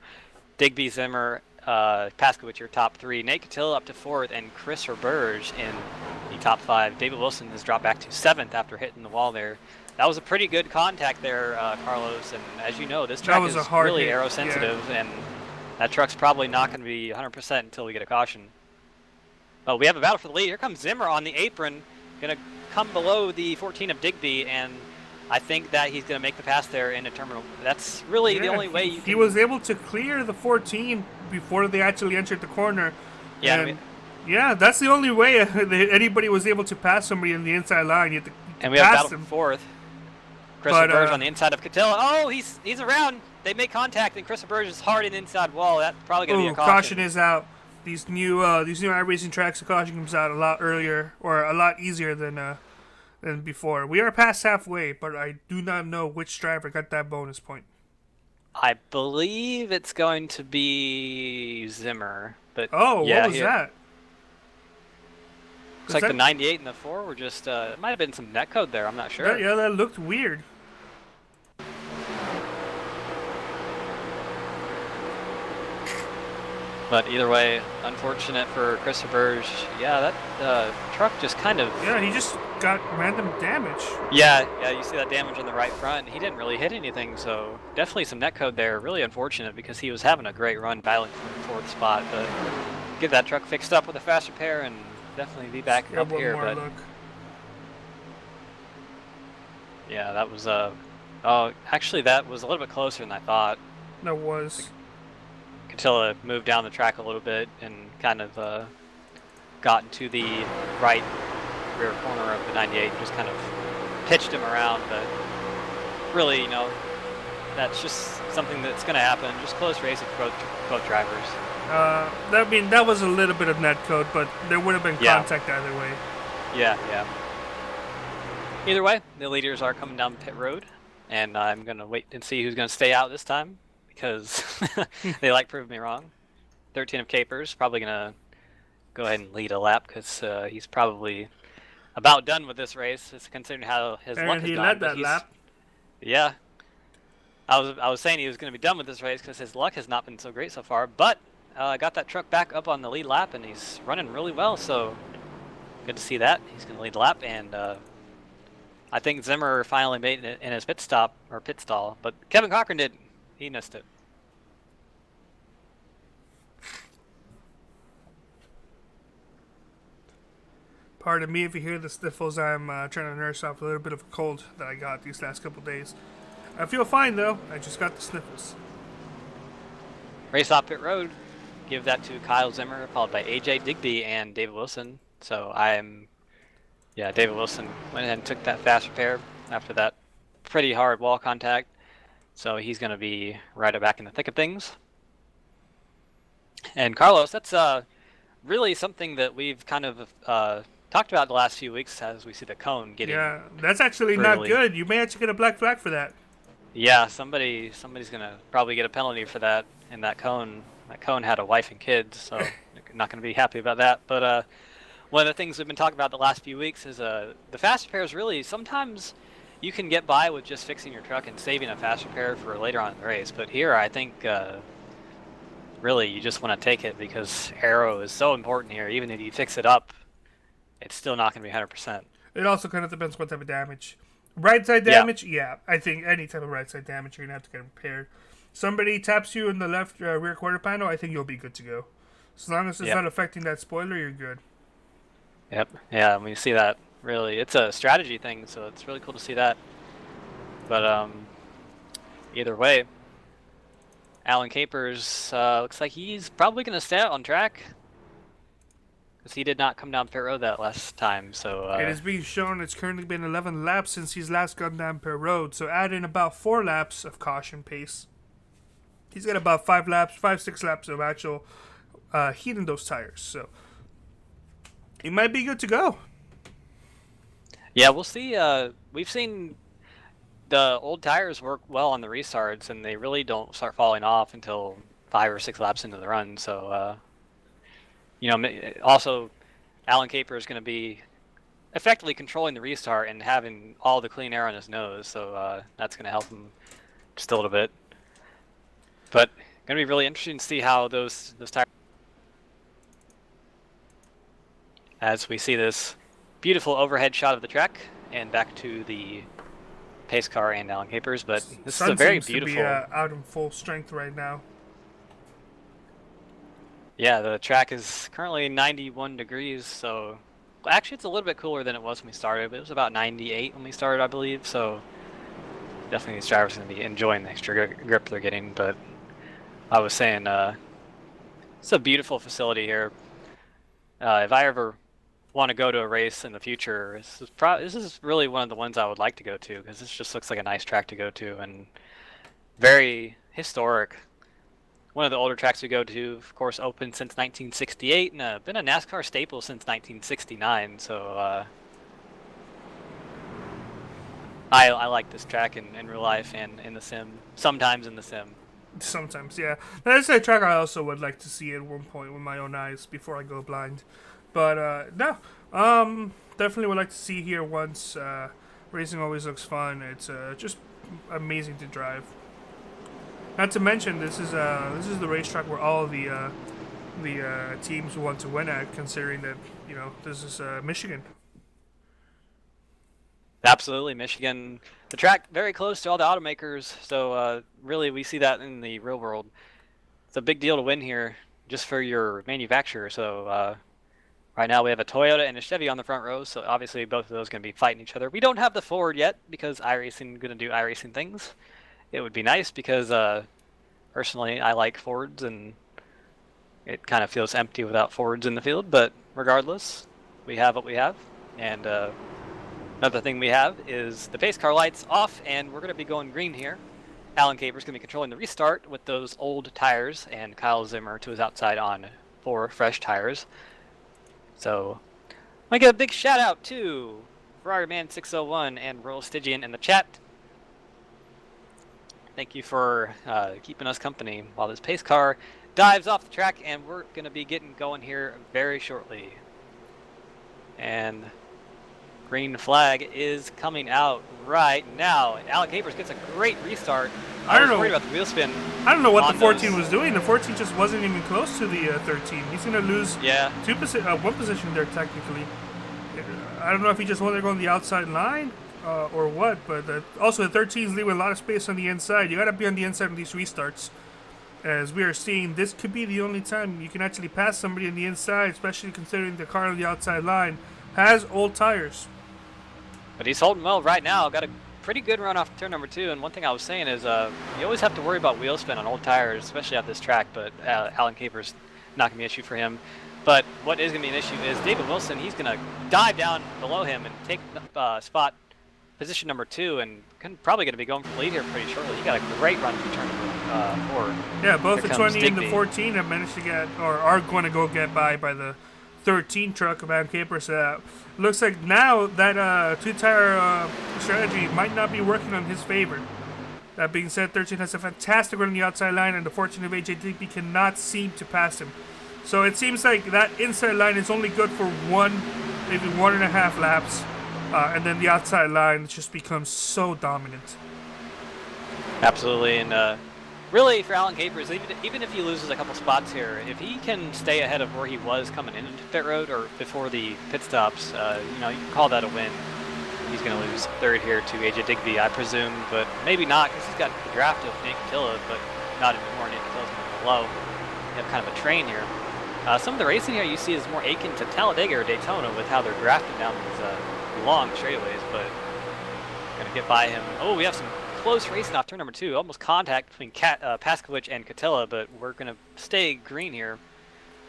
Digby, Zimmer, Paskowicz, your top 3. Nate Catilla up to 4th, and Chris Burge in the top 5. David Wilson has dropped back to 7th after hitting the wall there. That was a pretty good contact there, Carlos. And as you know, this track is really aero sensitive, and that truck's probably not going to be 100% until we get a caution. But we have a battle for the lead. Here comes Zimmer on the apron, going to come below the 14 of Digby, and I think that he's going to make the pass there into terminal. That's really the only way you can... He was able to clear the 14 before they actually entered the corner. Yeah, yeah, that's the only way anybody was able to pass somebody in the inside line. You have to and we have battle for 4th. Chris Burge on the inside of Catilla. Oh, he's around. They make contact, and Chris Burge is hard in the inside wall. That's probably going to be a caution. Caution is out. These new iRacing tracks, the caution comes out a lot earlier or a lot easier than before. We are past halfway, but I do not know which driver got that bonus point. I believe it's going to be Zimmer. But what was that? Looks like the 98 and the 4 were just, it might have been some netcode there, I'm not sure. Yeah, that looked weird. But either way, unfortunate for Christopher. Yeah, that truck just kind of. Yeah, he just got random damage. Yeah, you see that damage on the right front. He didn't really hit anything, so definitely some netcode there. Really unfortunate because he was having a great run battling for the fourth spot. But get that truck fixed up with a fast repair and definitely be back up one here. More But look. yeah, that was oh, actually that was a little bit closer than I thought. That was. Catilla moved down the track a little bit and kind of got into the right rear corner of the 98 and just kind of pitched him around. But really, you know, that's just something that's going to happen. Just close races for both drivers. I mean, that was a little bit of netcode, but there would have been contact either way. Yeah. Either way, the leaders are coming down pit road, and I'm going to wait and see who's going to stay out this time, because they like proving me wrong. 13 of Capers, probably going to go ahead and lead a lap, because he's probably about done with this race, considering how his luck has gone. And he led that lap. Yeah. I was saying he was going to be done with this race because his luck has not been so great so far, but got that truck back up on the lead lap, and he's running really well, so good to see that. He's going to lead the lap, and I think Zimmer finally made it in his pit stall, but Kevin Cochran didn't. He missed it. Pardon me if you hear the sniffles. I'm trying to nurse off a little bit of a cold that I got these last couple days. I feel fine, though. I just got the sniffles. Race off pit road. Give that to Kyle Zimmer, followed by AJ Digby and David Wilson. So David Wilson went ahead and took that fast repair after that pretty hard wall contact. So he's going to be right back in the thick of things. And Carlos, that's really something that we've kind of talked about the last few weeks as we see the cone getting. Yeah, that's actually not good. You may actually get a black flag for that. Yeah, somebody's gonna probably get a penalty for that. And that cone had a wife and kids, so not gonna be happy about that. But one of the things we've been talking about the last few weeks is the fast repairs. Really, sometimes you can get by with just fixing your truck and saving a fast repair for later on in the race. But here, I think really you just want to take it because aero is so important here. Even if you fix it up, it's still not going to be 100%. It also kind of depends what type of damage. Right side damage, yeah. I think any type of right side damage, you're going to have to get repaired. Somebody taps you in the left rear quarter panel, I think you'll be good to go. As long as it's not affecting that spoiler, you're good. Yep. Yeah, and we see that. Really, it's a strategy thing, so it's really cool to see that. But either way, Alan Capers looks like he's probably going to stay out on track. Because he did not come down pit road that last time, so... it is being shown it's currently been 11 laps since he's last gone down pit road, so add in about 4 laps of caution pace. He's got about 6 laps of actual heat in those tires, so... he might be good to go. Yeah, we'll see. We've seen the old tires work well on the restarts, and they really don't start falling off until 5 or 6 laps into the run, so... also, Alan Caper is going to be effectively controlling the restart and having all the clean air on his nose, so that's going to help him just a little bit. But going to be really interesting to see how those tires... As we see this beautiful overhead shot of the track and back to the pace car and Alan Capers, but this Sun is a very seems beautiful... to be out in full strength right now. Yeah, the track is currently 91 degrees, so actually it's a little bit cooler than it was when we started, but it was about 98 when we started, I believe, so definitely these drivers are going to be enjoying the extra grip they're getting. But I was saying, it's a beautiful facility here. If I ever want to go to a race in the future, this is really one of the ones I would like to go to, because this just looks like a nice track to go to and very historic. One of the older tracks we go to, of course, opened since 1968 and been a NASCAR staple since 1969. So I like this track in real life and in the sim. Sometimes in the sim. Sometimes, yeah. That's a track I also would like to see at one point with my own eyes before I go blind. But no, definitely would like to see here once. Racing always looks fun. It's just amazing to drive. Not to mention, this is the racetrack where all the the teams want to win at, considering that this is Michigan. Absolutely, Michigan, the track very close to all the automakers, so really we see that in the real world. It's a big deal to win here, just for your manufacturer. So right now we have a Toyota and a Chevy on the front row, so obviously both of those are going to be fighting each other. We don't have the Ford yet because iRacing is going to do iRacing things. It would be nice because personally I like Fords and it kind of feels empty without Fords in the field, but regardless, we have what we have. And another thing we have is the pace car lights off, and we're going to be going green here. Alan Caper's going to be controlling the restart with those old tires, and Kyle Zimmer to his outside on 4 fresh tires. So I want to give a big shout out to Ferrari Man 601 and Royal Stygian in the chat. Thank you for keeping us company while this pace car dives off the track, and we're going to be getting going here very shortly. And green flag is coming out right now. Alan Capers gets a great restart. I was worried about the wheel spin. I don't know what the 14 was doing. The 14 just wasn't even close to the 13. He's going to lose one position there technically. I don't know if he just wanted to go on the outside line or what, but also the 13 is leaving a lot of space on the inside. You got to be on the inside of these restarts. As we are seeing, this could be the only time you can actually pass somebody on the inside, especially considering the car on the outside line has old tires. But he's holding well right now. Got a pretty good run off turn number 2. And one thing I was saying is you always have to worry about wheel spin on old tires, especially at this track. But Alan Caper's not going to be an issue for him. But what is going to be an issue is David Wilson. He's going to dive down below him and take position number 2, and probably going to be going for the lead here pretty shortly. He got a great run for turn number 4. Yeah, both the 20 and the 14 have managed to get, or are going to go get by the 13 truck of Alan Caper. So looks like now that 2-tire strategy might not be working on his favor. That being said, 13 has a fantastic run on the outside line, and the 14 of AJ Digby cannot seem to pass him. So it seems like that inside line is only good for maybe 1.5 laps. And then the outside line just becomes so dominant. Absolutely, and really for Alan Capers, even if he loses a couple spots here, if he can stay ahead of where he was coming into pit road or before the pit stops, you can call that a win. He's going to lose third here to AJ Digby, I presume, but maybe not because he's got the draft of Nate Catilla, but not anymore. Nate Cattilla's going to be below. You have kind of a train here. Some of the racing here you see is more akin to Talladega or Daytona with how they're drafting down these long straightaways, but gonna get by him. Oh, we have some close racing off turn number 2. Almost contact between Paskovich and Catilla, but we're gonna stay green here.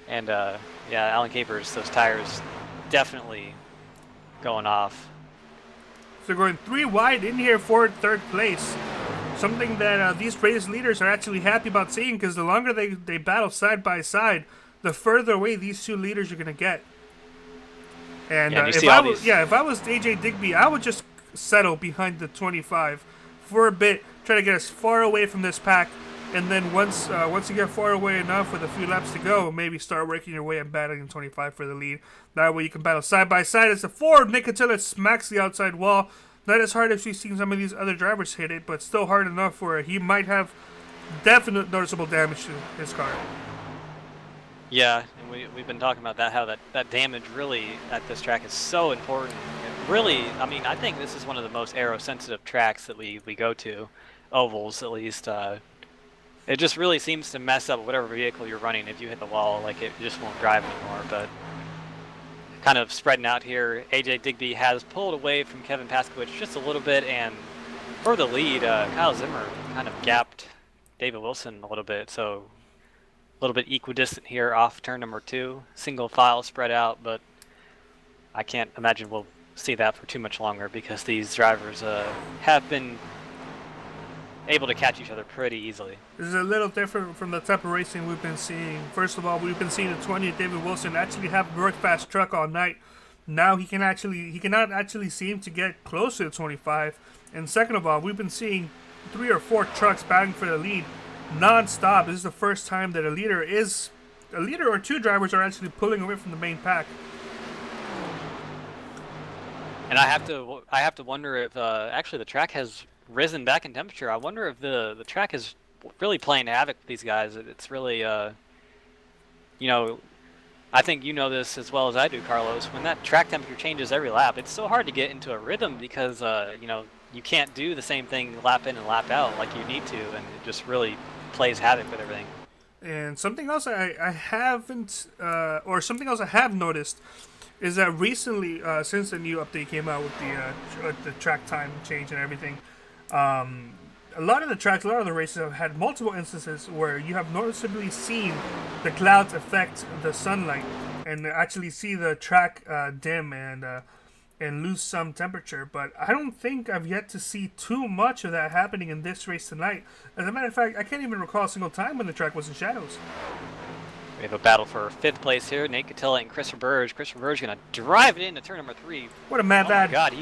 And yeah, Alan Capers, those tires definitely going off. So going 3 wide in here for third place. Something that these race leaders are actually happy about seeing, because the longer they battle side by side, the further away these 2 leaders are gonna get. And if I was AJ Digby, I would just settle behind the 25 for a bit, try to get as far away from this pack, and then once you get far away enough with a few laps to go, maybe start working your way and battling 25 for the lead. That way you can battle side by side as the Ford. Nick Catilla smacks the outside wall. Not as hard as we've seen some of these other drivers hit it, but still hard enough where he might have definite noticeable damage to his car. Yeah, and we've been talking about that, how that damage really at this track is so important. It really, I mean, I think this is one of the most aero-sensitive tracks that we go to, ovals at least. It just really seems to mess up whatever vehicle you're running. If you hit the wall, like it just won't drive anymore. But kind of spreading out here, AJ Digby has pulled away from Kevin Paskovich just a little bit, and for the lead, Kyle Zimmer kind of gapped David Wilson a little bit, so a little bit equidistant here off turn number 2. Single file spread out, but I can't imagine we'll see that for too much longer because these drivers have been able to catch each other pretty easily. This is a little different from the type of racing we've been seeing. First of all, we've been seeing the 20 David Wilson actually have a very fast truck all night. Now he cannot actually seem to get close to the 25. And second of all, we've been seeing 3 or 4 trucks battling for the lead non-stop. This is the first time that a leader or 2 drivers are actually pulling away from the main pack. And I have to wonder if actually the track has risen back in temperature. I wonder if the track is really playing havoc with these guys. It's really you know, I think you know this as well as I do, Carlos. When that track temperature changes every lap, it's so hard to get into a rhythm because you can't do the same thing lap in and lap out like you need to, and it just really plays havoc with everything. And something else I haven't, or something else I have noticed, is that recently, since the new update came out with the track time change and everything, a lot of the tracks, a lot of the races have had multiple instances where you have noticeably seen the clouds affect the sunlight and actually see the track dim and lose some temperature. But I don't think I've yet to see too much of that happening in this race tonight. As a matter of fact, I can't even recall a single time when the track was in shadows. We have a battle for 5th place here. Nate Catilla and Chris Verge. Chris Verge going to drive it into turn number 3. What a mad lad. Oh my God,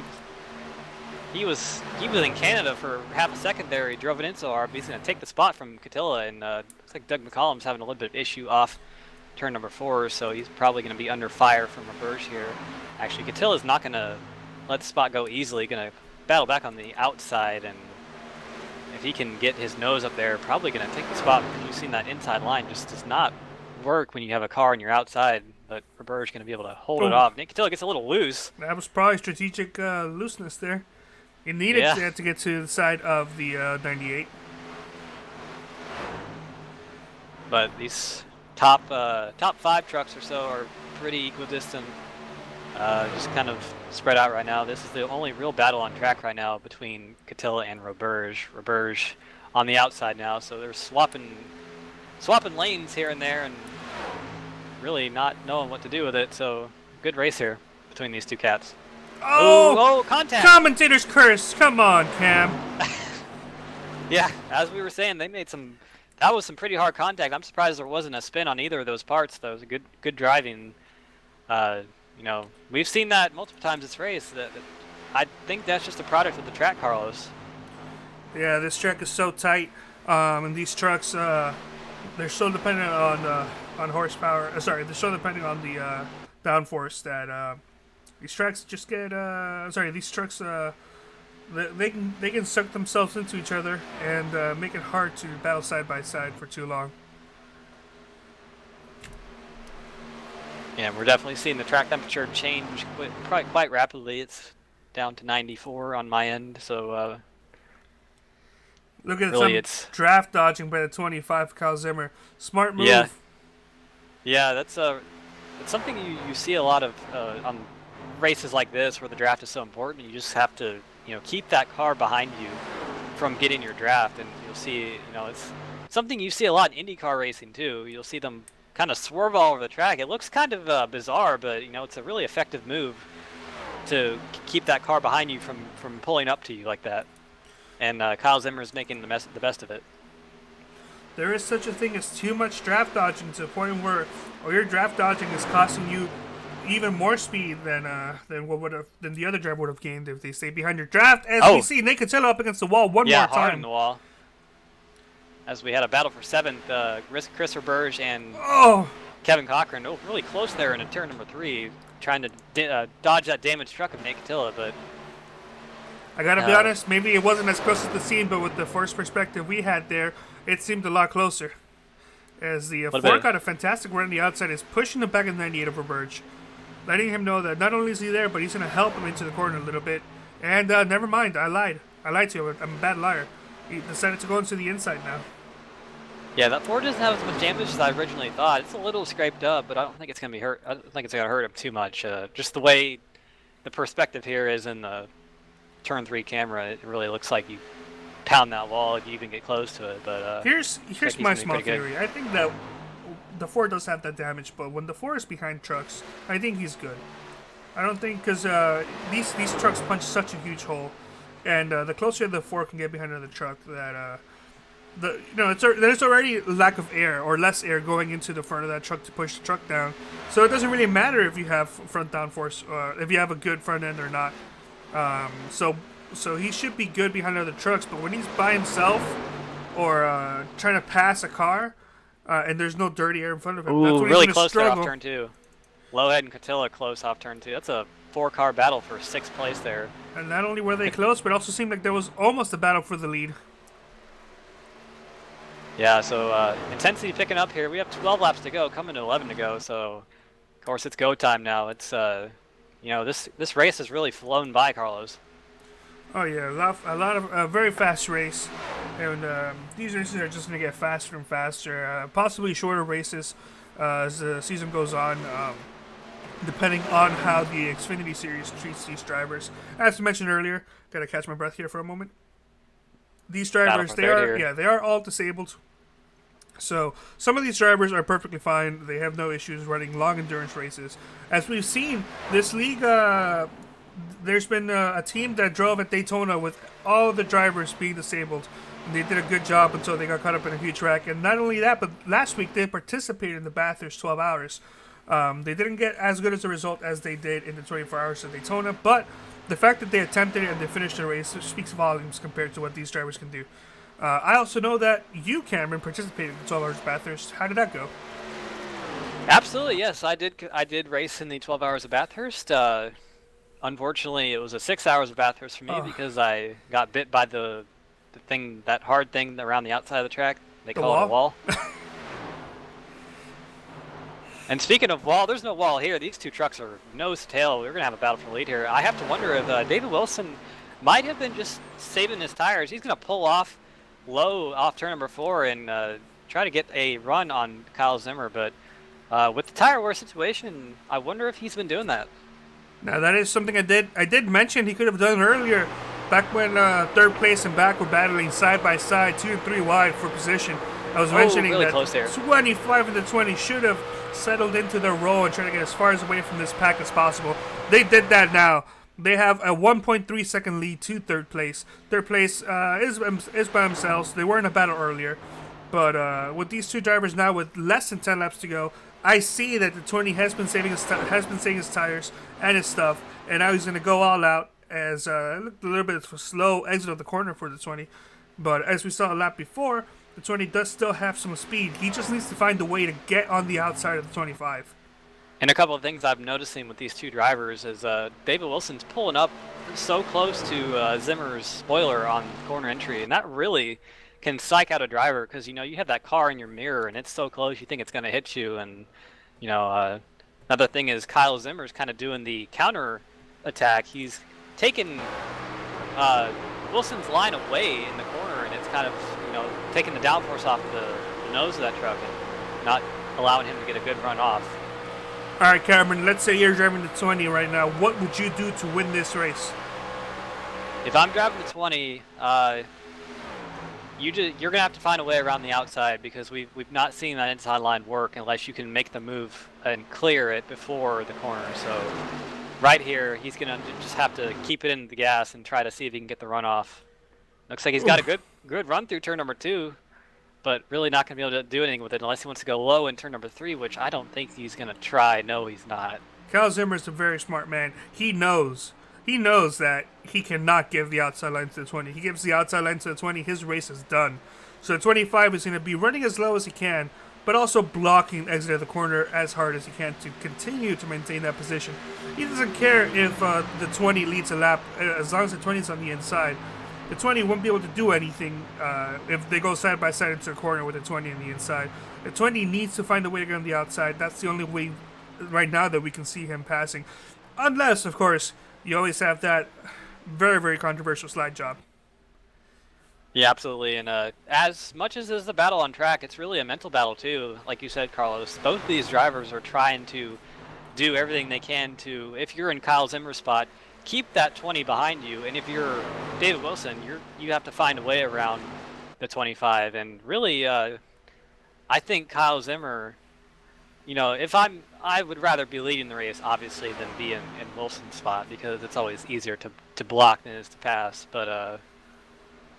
he was in Canada for half a second there. He drove it in so hard, but he's going to take the spot from Catilla, and looks like Doug McCollum's having a little bit of issue off turn number 4, so he's probably going to be under fire from Verge here. Actually, Catilla's not going to let the spot go easily. Going to battle back on the outside, and if he can get his nose up there, probably going to take the spot, because you've seen that inside line just does not work when you have a car and you're outside, but Robert's going to be able to hold it off. Nick Catilla gets a little loose. That was probably strategic looseness there. He needed to get to the side of the 98. But these top 5 trucks or so are pretty equidistant, just kind of spread out right now. This is the only real battle on track right now between Catilla and Roberge. Roberge on the outside now, so they're swapping lanes here and there and really not knowing what to do with it. So good race here between these two cats. Oh, contact! Commentator's curse. Come on, Cam. Yeah, as we were saying, they made that was some pretty hard contact. I'm surprised there wasn't a spin on either of those parts. That was a good driving. We've seen that multiple times this race. That I think that's just a product of the track, Carlos. Yeah, this track is so tight, and these trucks, they're so dependent on horsepower. They're so dependent on the downforce that these tracks just get. These trucks, they can suck themselves into each other and make it hard to battle side by side for too long. Yeah, we're definitely seeing the track temperature change quite rapidly. It's down to 94 on my end, so look at really some draft dodging by the 25 Kyle Zimmer. Smart move. Yeah, that's something you see a lot of on races like this where the draft is so important. You just have to keep that car behind you from getting your draft, and you'll see it's something you see a lot in IndyCar racing too. You'll see them kind of swerve all over the track. It looks kind of bizarre, but it's a really effective move to keep that car behind you from pulling up to you like that. And Kyle Zimmer is making the best of it. There is such a thing as too much draft dodging to the point where your draft dodging is costing you even more speed than the other driver would have gained if they stayed behind your draft. As we see Nate Catilla up against the wall one more time. Hard on the wall. As we had a battle for 7th, Chris Roberge and Kevin Cochran, really close there in turn number 3, trying to dodge that damaged truck of Nate Catilla, but I gotta be honest, maybe it wasn't as close as the scene, but with the first perspective we had there, it seemed a lot closer. As the Ford got a fantastic run on the outside, is pushing the back of the 98 of Roberge, letting him know that not only is he there, but he's gonna help him into the corner a little bit. And never mind, I lied to you. I'm a bad liar. He decided to go into the inside now. Yeah, that Ford doesn't have as much damage as I originally thought. It's a little scraped up, but I don't think it's gonna be hurt. I don't think it's gonna hurt him too much. Just the way the perspective here is in the turn 3 camera, it really looks like you pound that wall if you even get close to it. But here's my small theory. I think that the Ford does have that damage, but when the Ford is behind trucks, I think he's good. I don't think because these trucks punch such a huge hole, and the closer the Ford can get behind another truck, that there's already lack of air or less air going into the front of that truck to push the truck down. So it doesn't really matter if you have front downforce, if you have a good front end or not. So he should be good behind other trucks, but when he's by himself or trying to pass a car and there's no dirty air in front of him, that's when really he's close struggle. there off turn 2. Lowhead and Catilla close off turn 2. That's a 4-car battle for 6th place there. And not only were they close, but it also seemed like there was almost a battle for the lead. Yeah, so intensity picking up here. We have 12 laps to go, coming to 11 to go. So, of course, it's go time now. It's this race has really flown by, Carlos. Oh yeah, a lot of very fast race, and these races are just going to get faster and faster. Possibly shorter races as the season goes on, depending on how the Xfinity Series treats these drivers. As mentioned earlier, gotta catch my breath here for a moment. These Battle drivers, for third here. they are all disabled. So some of these drivers are perfectly fine. They have no issues running long endurance races. As we've seen, this league, there's been a team that drove at Daytona with all of the drivers being disabled. And they did a good job until they got caught up in a huge wreck. And not only that, but last week they participated in the Bathurst 12 hours. They didn't get as good as a result as they did in the 24 hours of Daytona, but the fact that they attempted it and they finished the race speaks volumes compared to what these drivers can do. I also know that you, Cameron, participated in the 12 hours of Bathurst. How did that go? Absolutely, yes. I did race in the 12 hours of Bathurst. Unfortunately, it was a 6 hours of Bathurst for me because I got bit by the thing, that hard thing around the outside of the track. They call it a wall. And speaking of wall, there's no wall here. These two trucks are nose to tail. We're going to have a battle for the lead here. I have to wonder if David Wilson might have been just saving his tires. He's going to pull off low off turn number 4 and try to get a run on Kyle Zimmer. But with the tire wear situation, I wonder if he's been doing that. Now, that is something I did mention he could have done earlier, back when third place and back were battling side by side, 2 and 3 wide for position. I was mentioning really that close there. 25 of the 20 should have settled into their row and try to get as far away from this pack as possible. They did that now. They have a 1.3 second lead to third place. Third place is by themselves. They were in a battle earlier. But with these two drivers now with less than 10 laps to go, I see that the 20 has been saving his tires and his stuff, and now he's going to go all out as it looked a little bit of a slow exit of the corner for the 20. But as we saw a lap before, the 20 does still have some speed. He just needs to find a way to get on the outside of the 25. And a couple of things I'm noticing with these two drivers is David Wilson's pulling up so close to Zimmer's spoiler on corner entry, and that really can psych out a driver because, you have that car in your mirror and it's so close you think it's going to hit you. And, another thing is Kyle Zimmer's kind of doing the counter attack. He's taken Wilson's line away in the corner, and it's kind of, taking the downforce off the nose of that truck and not allowing him to get a good run off. All right, Cameron, let's say you're driving the 20 right now. What would you do to win this race? If I'm driving the 20, you're going to have to find a way around the outside because we've not seen that inside line work unless you can make the move and clear it before the corner. So right here, he's going to just have to keep it in the gas and try to see if he can get the run off. Looks like he's got a good run through turn number 2, but really not going to be able to do anything with it unless he wants to go low in turn number 3, which I don't think he's going to try. No, he's not. Kyle Zimmer's a very smart man. He knows that he cannot give the outside line to the 20. He gives the outside line to the 20, his race is done. So the 25 is going to be running as low as he can, but also blocking the exit of the corner as hard as he can to continue to maintain that position. He doesn't care if the 20 leads a lap, as long as the 20 is on the inside. The 20 won't be able to do anything if they go side by side into the corner with the 20 on the inside. The 20 needs to find a way to get on the outside. That's the only way right now that we can see him passing. Unless, of course, you always have that very, very controversial slide job. Yeah, absolutely. And as much as is the battle on track, it's really a mental battle too. Like you said, Carlos, both of these drivers are trying to do everything they can to, if you're in Kyle Zimmer's spot, keep that 20 behind you. And if you're David Wilson, you have to find a way around the 25. And really, I think Kyle Zimmer, I would rather be leading the race, obviously, than be in Wilson's spot because it's always easier to block than it is to pass. But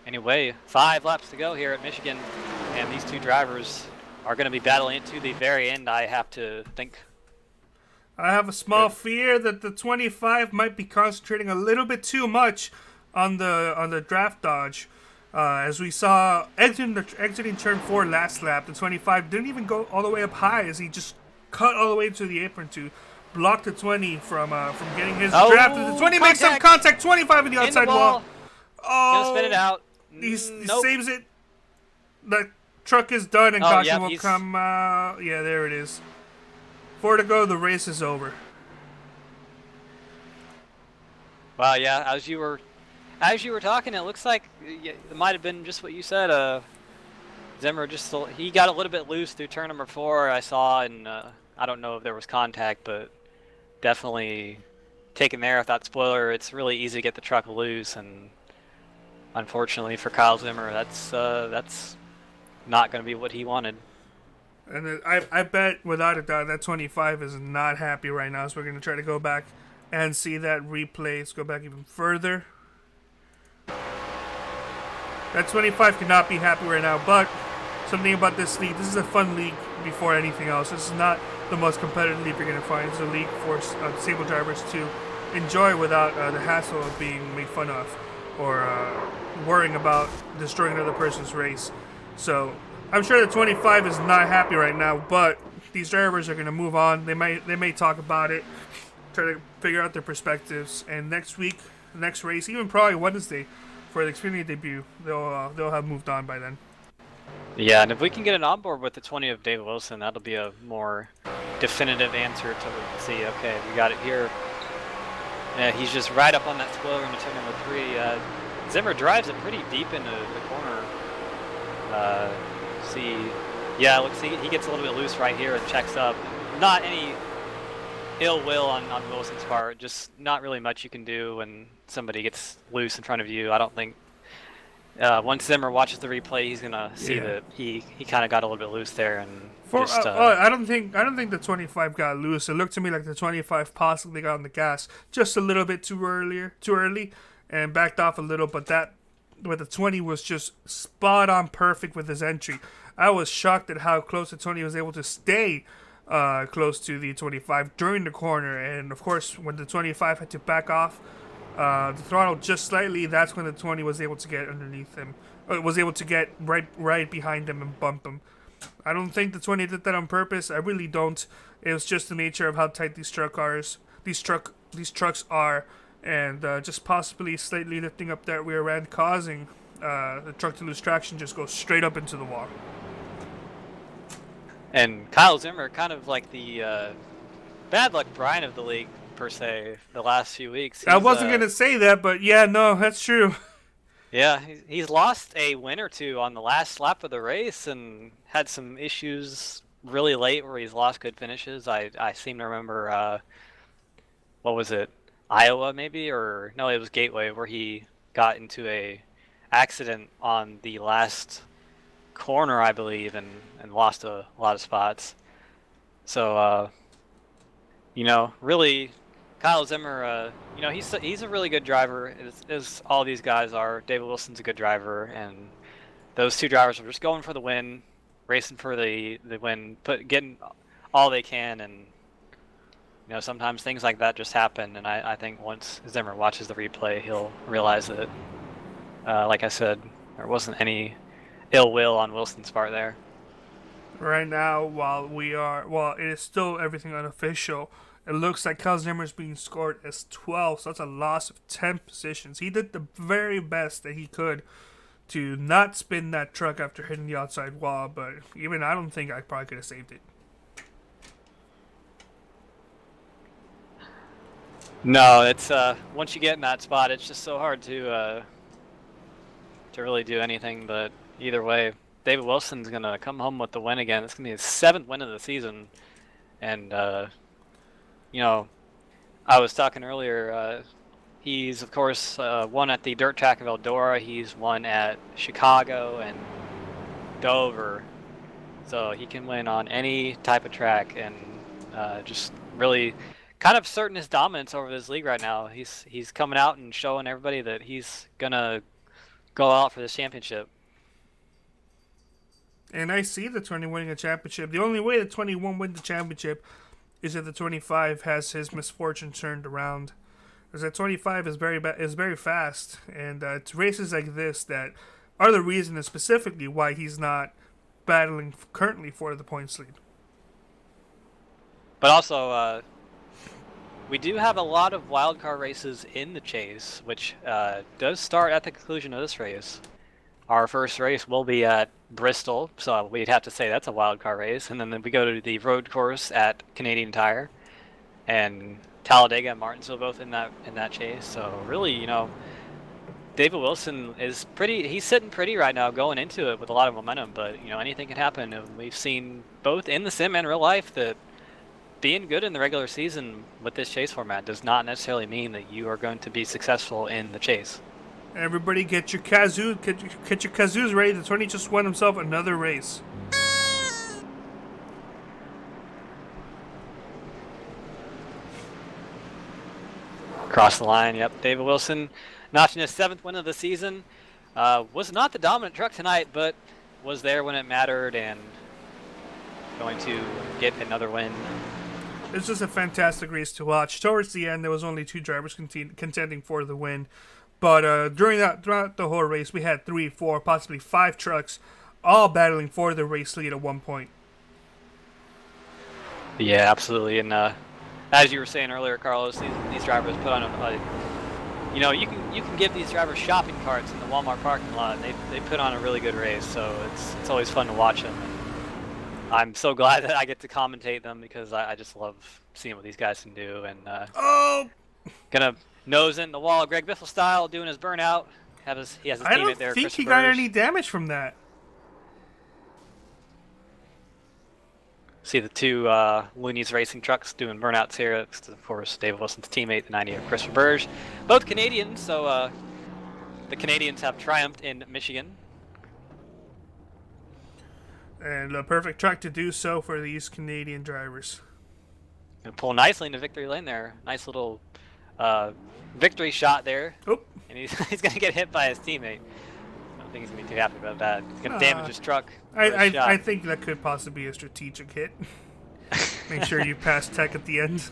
anyway, 5 laps to go here at Michigan, and these two drivers are going to be battling it to the very end, I have to think. I have a small fear that the 25 might be concentrating a little bit too much on the draft dodge. As we saw exiting turn 4 last lap, the 25 didn't even go all the way up high as he just cut all the way to the apron to block the 20 from getting his draft. The 20 makes some contact, 25 in the outside wall. Oh, gonna spin it out. He saves it. truck is done and Oh, caution yep, will he's... come out. Yeah, there it is. 4 to go, the race is over. Wow, yeah, as you were talking, it looks like it might have been just what you said. Zimmer he got a little bit loose through turn number 4, I saw, and I don't know if there was contact, but definitely taking there with that spoiler, it's really easy to get the truck loose, and unfortunately for Kyle Zimmer, that's not going to be what he wanted. And I bet without a doubt that 25 is not happy right now. So we're going to try to go back and see that replay. Let's go back even further. That 25 cannot be happy right now, but something about this league, this is a fun league before anything else. This is not the most competitive league you're going to find. It's a league for disabled drivers to enjoy without the hassle of being made fun of or worrying about destroying another person's race. So I'm sure the 25 is not happy right now, but these drivers are going to move on. They may talk about it, try to figure out their perspectives, and next week, next race, even probably Wednesday for the Xfinity debut, they'll have moved on by then. Yeah, and if we can get an onboard with the 20 of David Wilson, that'll be a more definitive answer to see, okay, we got it here. Yeah, he's just right up on that spoiler into turn number 3. Zimmer drives it pretty deep into the corner. Yeah, looks he gets a little bit loose right here and checks up. Not any ill will on Wilson's part, just not really much you can do when somebody gets loose in front of you. I don't think once Zimmer watches the replay, he's gonna see that he kind of got a little bit loose there and I don't think the 25 got loose. It looked to me like the 25 possibly got on the gas just a little bit too early, and backed off a little. But the 20 was just spot on perfect with his entry. I was shocked at how close the 20 was able to stay close to the 25 during the corner, and of course when the 25 had to back off the throttle just slightly, that's when the 20 was able to get underneath him. Was able to get right behind him and bump him. I don't think the 20 did that on purpose. I really don't. It was just the nature of how tight these trucks are, and just possibly slightly lifting up that rear end, causing the truck to lose traction, just go straight up into the wall. And Kyle Zimmer, kind of like the bad luck Brian of the league, per se, the last few weeks. I wasn't going to say that, but yeah, no, that's true. Yeah, he's lost a win or two on the last lap of the race and had some issues really late where he's lost good finishes. I seem to remember, what was it, Iowa maybe? Or no, it was Gateway, where he got into a accident on the last corner, I believe, and lost a lot of spots. So, really, Kyle Zimmer, he's a really good driver, as all these guys are. David Wilson's a good driver, and those two drivers are just going for the win, racing for the win, getting all they can, and sometimes things like that just happen, and I think once Zimmer watches the replay, he'll realize that, like I said, there wasn't any ill will on Wilson's part there. Right now, while it is still everything unofficial, it looks like Kyle Zimmer is being scored as 12, so that's a loss of 10 positions. He did the very best that he could to not spin that truck after hitting the outside wall, but even I don't think I probably could have saved it. No, it's once you get in that spot, it's just so hard to really do anything. But either way, David Wilson's gonna come home with the win again. It's gonna be his 7th win of the season, and I was talking earlier. He's of course won at the dirt track of Eldora. He's won at Chicago and Dover, so he can win on any type of track, and just really kind of asserting his dominance over this league right now. He's coming out and showing everybody that he's gonna go out for this championship. And I see the 20 winning a championship. The only way the 21 win the championship is if the 25 has his misfortune turned around. Because that 25 is very fast, and it's races like this that are the reason specifically why he's not battling currently for the points lead. But also, we do have a lot of wildcard races in the chase, which does start at the conclusion of this race. Our first race will be at Bristol, so we'd have to say that's a wild card race. And then we go to the road course at Canadian Tire, and Talladega and Martinsville both in that chase. So really, David Wilson is he's sitting pretty right now going into it with a lot of momentum, but anything can happen. And we've seen both in the sim and real life that being good in the regular season with this chase format does not necessarily mean that you are going to be successful in the chase. Everybody get your kazoos ready. The 20 just won himself another race. Across the line, yep. David Wilson notching his 7th win of the season. Was not the dominant truck tonight, but was there when it mattered and going to get another win. It's just a fantastic race to watch. Towards the end, there was only 2 drivers contending for the win. But throughout the whole race, we had 3, 4, possibly 5 trucks all battling for the race lead at one point. Yeah, absolutely. And as you were saying earlier, Carlos, these drivers put on you can give these drivers shopping carts in the Walmart parking lot. And they put on a really good race, so it's always fun to watch them. And I'm so glad that I get to commentate them because I just love seeing what these guys can do. And gonna nose in the wall, Greg Biffle style, doing his burnout. He has his teammate there. I don't think he got any damage from that. See the 2 Looney's racing trucks doing burnouts here. It's, of course, David Wilson's teammate, the 98 Christopher Burge. Both Canadians, so the Canadians have triumphed in Michigan. And a perfect track to do so for these Canadian drivers. Gonna pull nicely into victory lane there. Nice little victory shot there. Oop. And he's going to get hit by his teammate. I don't think he's going to be too happy about that. He's going to damage his truck. I think that could possibly be a strategic hit. Make sure you pass tech at the end.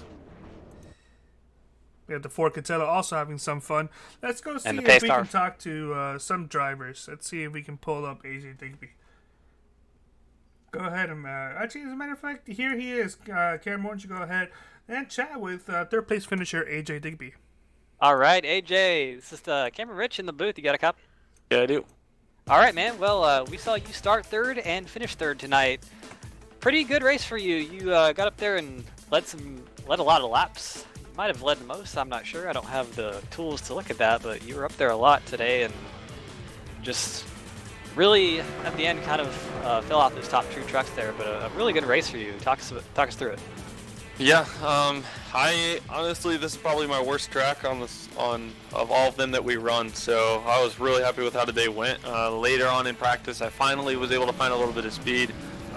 We have the Ford Catella also having some fun. Let's go see if we can talk to some drivers. Let's see if we can pull up AJ Digby. Go ahead and actually, as a matter of fact, here he is. Karen, why don't you go ahead and chat with third place finisher AJ Digby. All right, AJ. This is Cameron Rich in the booth. You got a copy? Yeah, I do. All right, man. Well, we saw you start 3rd and finish 3rd tonight. Pretty good race for you. You got up there and led a lot of laps. You might have led the most. I'm not sure. I don't have the tools to look at that, but you were up there a lot today and just really at the end kind of fill out those top 2 trucks there. But a really good race for you. Talk us through it. Yeah, I honestly, this is probably my worst track of all of them that we run. So I was really happy with how today went. Later on in practice, I finally was able to find a little bit of speed,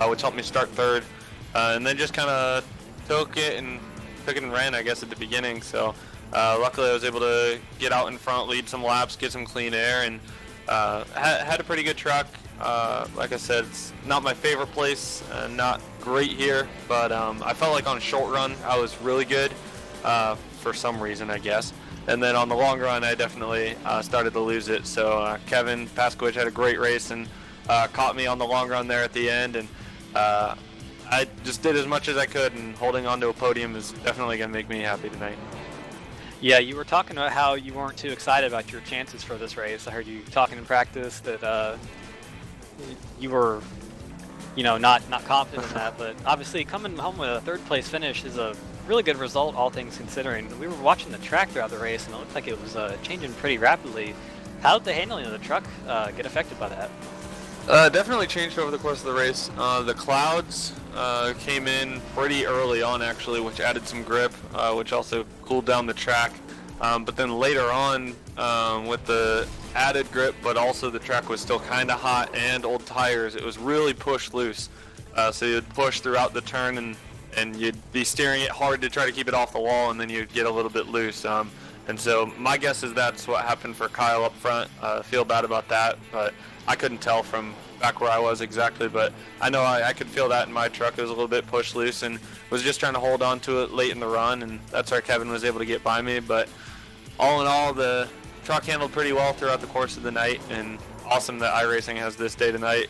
which helped me start 3rd, and then just kind of took it and ran, I guess, at the beginning. So luckily, I was able to get out in front, lead some laps, get some clean air, and had a pretty good truck. Like I said, it's not my favorite place, not great here, but I felt like on a short run I was really good for some reason, I guess. And then on the long run I definitely started to lose it. So Kevin Paskowicz had a great race and caught me on the long run there at the end, and I just did as much as I could, and holding on to a podium is definitely going to make me happy tonight. Yeah, you were talking about how you weren't too excited about your chances for this race. I heard you talking in practice that you were, not confident in that. But obviously, coming home with a 3rd place finish is a really good result, all things considering. We were watching the track throughout the race, and it looked like it was changing pretty rapidly. How did the handling of the truck get affected by that? Definitely changed over the course of the race. The clouds came in pretty early on, actually, which added some grip, which also cooled down the track. But then later on, with the added grip, but also the track was still kind of hot and old tires, it was really pushed loose. So you'd push throughout the turn, and you'd be steering it hard to try to keep it off the wall, and then you'd get a little bit loose. And so my guess is that's what happened for Kyle up front. Feel bad about that, but I couldn't tell from back where I was exactly, but I know I could feel that in my truck. It was a little bit pushed loose and was just trying to hold on to it late in the run, and that's where Kevin was able to get by me. But all in all, the truck handled pretty well throughout the course of the night, and awesome that iRacing has this day tonight.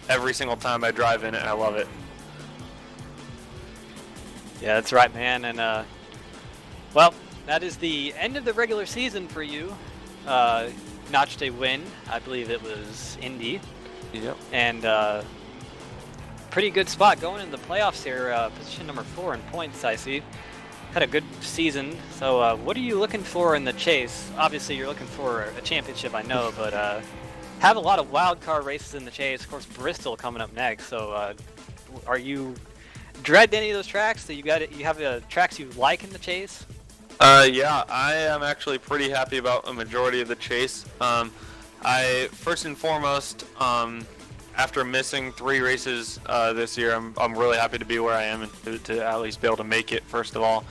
Every single time I drive in it, I love it. Yeah, that's right, man. And well, that is the end of the regular season for you. Notched a win. I believe it was Indy. Yep. And pretty good spot going in the playoffs here. Position number 4 in points, I see. Had a good season. So what are you looking for in the chase? Obviously, you're looking for a championship, I know, but have a lot of wild card races in the chase. Of course, Bristol coming up next. So are you dread any of those tracks? Do you have tracks you like in the chase? Yeah, I am actually pretty happy about a majority of the chase. I first and foremost, after missing 3 races this year, I'm really happy to be where I am and to at least be able to make it. First of all,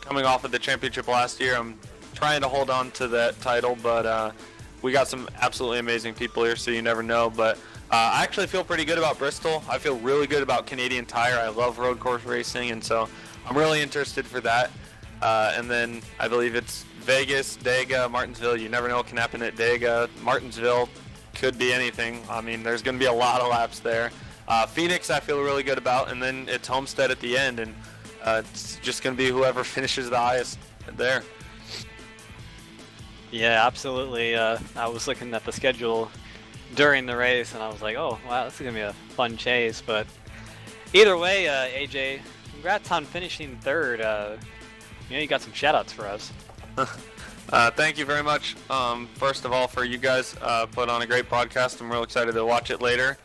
coming off of the championship last year, I'm trying to hold on to that title, but we got some absolutely amazing people here, so you never know. But I actually feel pretty good about Bristol. I feel really good about Canadian Tire. I love road course racing, and so I'm really interested for that. And then I believe it's Vegas, Dega, Martinsville. You never know what can happen at Dega. Martinsville could be anything. I mean, there's going to be a lot of laps there. Phoenix I feel really good about, and then it's Homestead at the end, and it's just going to be whoever finishes the highest there. Yeah, absolutely. I was looking at the schedule during the race, and I was like, oh, wow, this is going to be a fun chase. But either way, AJ, congrats on finishing 3rd. You got some shout-outs for us. Thank you very much. First of all, for you guys, put on a great podcast. I'm real excited to watch it later.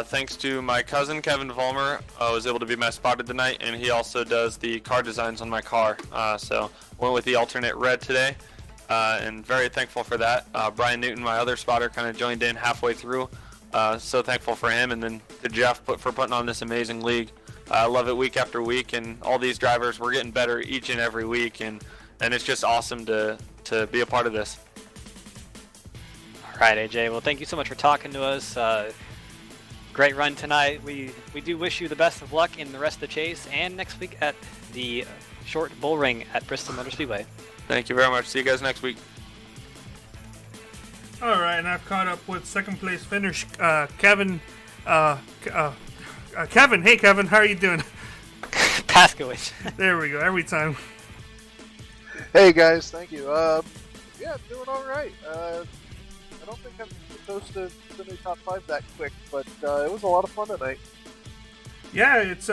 Thanks to my cousin, Kevin Vollmer, I was able to be my spotter tonight, and he also does the car designs on my car. So went with the alternate red today, and very thankful for that. Brian Newton, my other spotter, kind of joined in halfway through. So thankful for him, and then to Jeff for putting on this amazing league. I love it week after week, and all these drivers, we're getting better each and every week, and it's just awesome to be a part of this. All right, AJ. Well, thank you so much for talking to us. Great run tonight. We do wish you the best of luck in the rest of the chase and next week at the short bull ring at Bristol Motor Speedway. Thank you very much. See you guys next week. All right, and I've caught up with second place finish, Kevin. Kevin, hey Kevin, how are you doing? Paskowitz. There we go. Every time. Hey guys, thank you. Yeah, doing all right. I don't think I'm supposed to finish top 5 that quick, but it was a lot of fun tonight. Yeah, it's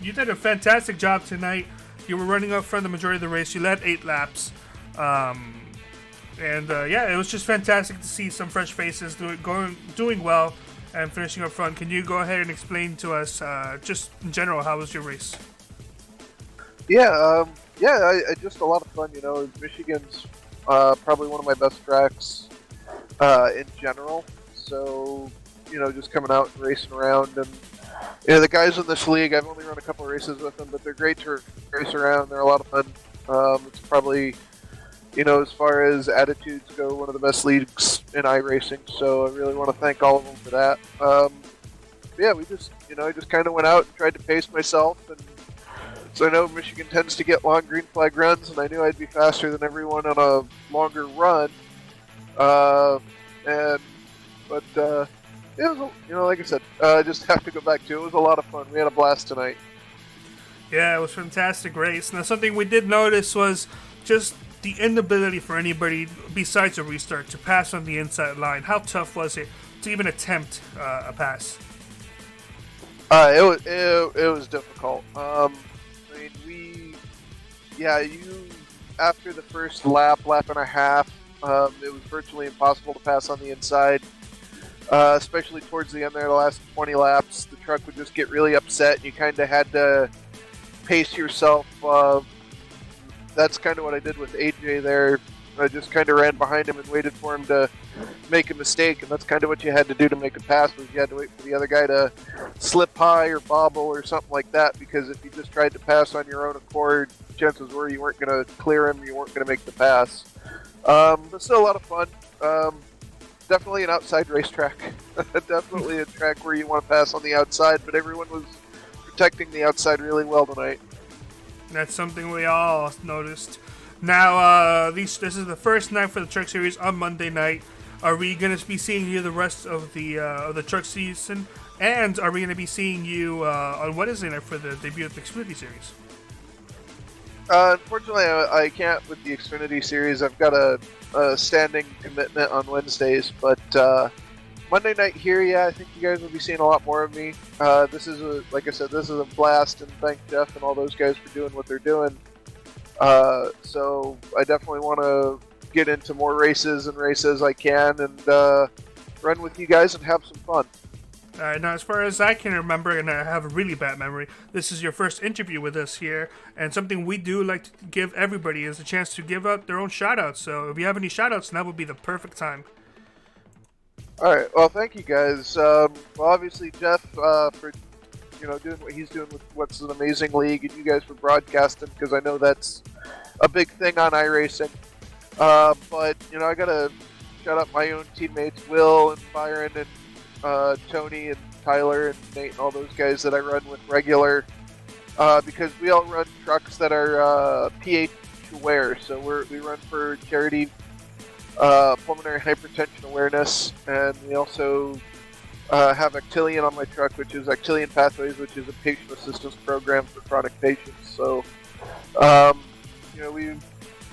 you did a fantastic job tonight. You were running up front the majority of the race. You led 8 laps, and yeah, it was just fantastic to see some fresh faces doing well and finishing up front. Can you go ahead and explain to us, just in general, how was your race? Yeah, I just a lot of fun. Michigan's probably one of my best tracks in general. So, just coming out and racing around, and the guys in this league, I've only run a couple of races with them, but they're great to race around. They're a lot of fun. It's probably, as far as attitudes go, one of the best leagues in iRacing. So I really want to thank all of them for that. Yeah, we just, I just kind of went out and tried to pace myself, and so I know Michigan tends to get long green flag runs, and I knew I'd be faster than everyone on a longer run. It was, like I said, I just have to go back to it. It was a lot of fun. We had a blast tonight. Yeah, it was a fantastic race. Now, something we did notice was just the inability for anybody besides a restart to pass on the inside line. How tough was it to even attempt a pass? It was difficult. After the first lap and a half, it was virtually impossible to pass on the inside. Especially towards the end there, the last 20 laps, the truck would just get really upset, and you kind of had to pace yourself. That's kind of what I did with AJ there. I just kind of ran behind him and waited for him to make a mistake, and that's kind of what you had to do to make a pass, was you had to wait for the other guy to slip high or bobble or something like that, because if you just tried to pass on your own accord, chances were you weren't going to clear him, you weren't going to make the pass. But still a lot of fun. Definitely an outside racetrack. Definitely a track where you want to pass on the outside, but everyone was protecting the outside really well tonight. That's something we all noticed. Now, this is the first night for the Truck Series on Monday night. Are we going to be seeing you the rest of the Truck season? And are we going to be seeing you on Wednesday night for the debut of the Xfinity Series? Unfortunately, I can't with the Xfinity Series. I've got a standing commitment on Wednesdays, but Monday night here, yeah, I think you guys will be seeing a lot more of me. This is like I said, this is a blast, and thank Jeff and all those guys for doing what they're doing. So I definitely want to get into more races as I can, and run with you guys and have some fun. Alright, now as far as I can remember, and I have a really bad memory, this is your first interview with us here, and something we do like to give everybody is a chance to give out their own shoutouts. So if you have any shoutouts, that would be the perfect time. Alright, well, thank you guys. Well, obviously, Jeff, for doing what he's doing with what's an amazing league, and you guys for broadcasting, because I know that's a big thing on iRacing. But, I gotta shout out my own teammates, Will and Byron and Tony and Tyler and Nate and all those guys that I run with regular, because we all run trucks that are PH aware. So we run for charity pulmonary hypertension awareness, and we also have Actilion on my truck, which is Actilion Pathways, which is a patient assistance program for chronic patients. So, we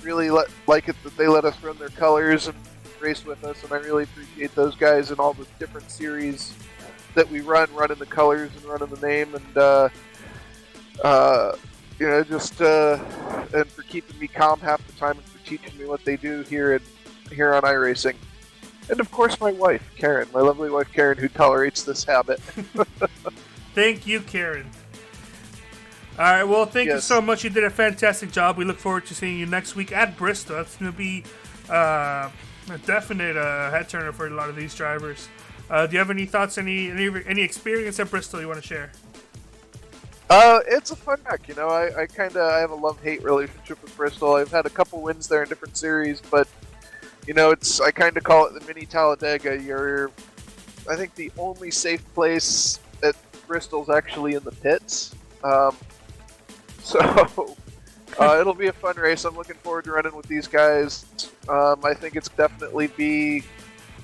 really like it that they let us run their colors and race with us, and I really appreciate those guys and all the different series that we running the colors and running the name, and and for keeping me calm half the time and for teaching me what they do here on iRacing. And of course my wife, Karen, my lovely wife Karen, who tolerates this habit. Thank you, Karen. Alright, well, thank you so much. You did a fantastic job. We look forward to seeing you next week at Bristol. That's going to be a definite head turner for a lot of these drivers. Do you have any thoughts, any experience at Bristol you want to share? It's a fun track, I have a love-hate relationship with Bristol. I've had a couple wins there in different series, but I kind of call it the mini Talladega. I think the only safe place at Bristol's actually in the pits. So it'll be a fun race. I'm looking forward to running with these guys. I think it's definitely be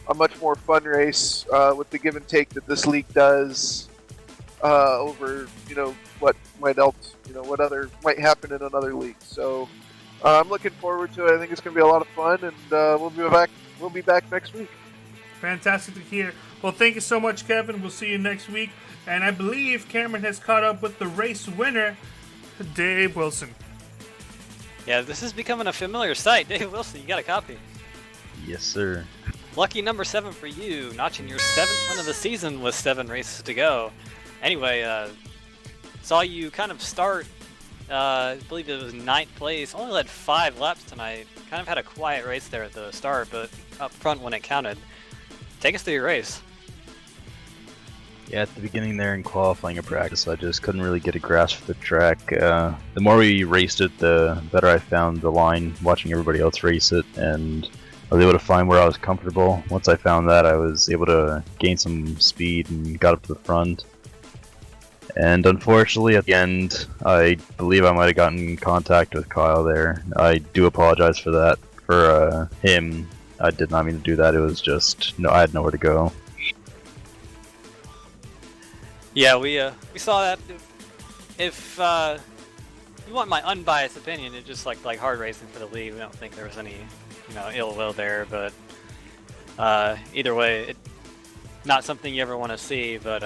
a much more fun race with the give and take that this league does over what might happen in another league. So I'm looking forward to it. I think it's going to be a lot of fun, and we'll be back next week. Fantastic to hear. Well, thank you so much, Kevin. We'll see you next week. And I believe Cameron has caught up with the race winner, Dave Wilson. Yeah, this is becoming a familiar sight. Dave Wilson, you got a copy. Yes, sir. Lucky number 7 for you, notching your 7th win of the season with 7 races to go. Anyway, saw you kind of start, I believe it was 9th place. Only led 5 laps tonight. Kind of had a quiet race there at the start, but up front when it counted. Take us through your race. Yeah, at the beginning there in qualifying and practice, I just couldn't really get a grasp of the track. The more we raced it, the better I found the line watching everybody else race it, and I was able to find where I was comfortable. Once I found that, I was able to gain some speed and got up to the front. And unfortunately, at the end, I believe I might have gotten in contact with Kyle there. I do apologize for that. For him, I did not mean to do that. It was just, I had nowhere to go. Yeah, we saw that. If you want my unbiased opinion, it's just like hard racing for the league. We don't think there was any, ill will there, but either way, not something you ever want to see. But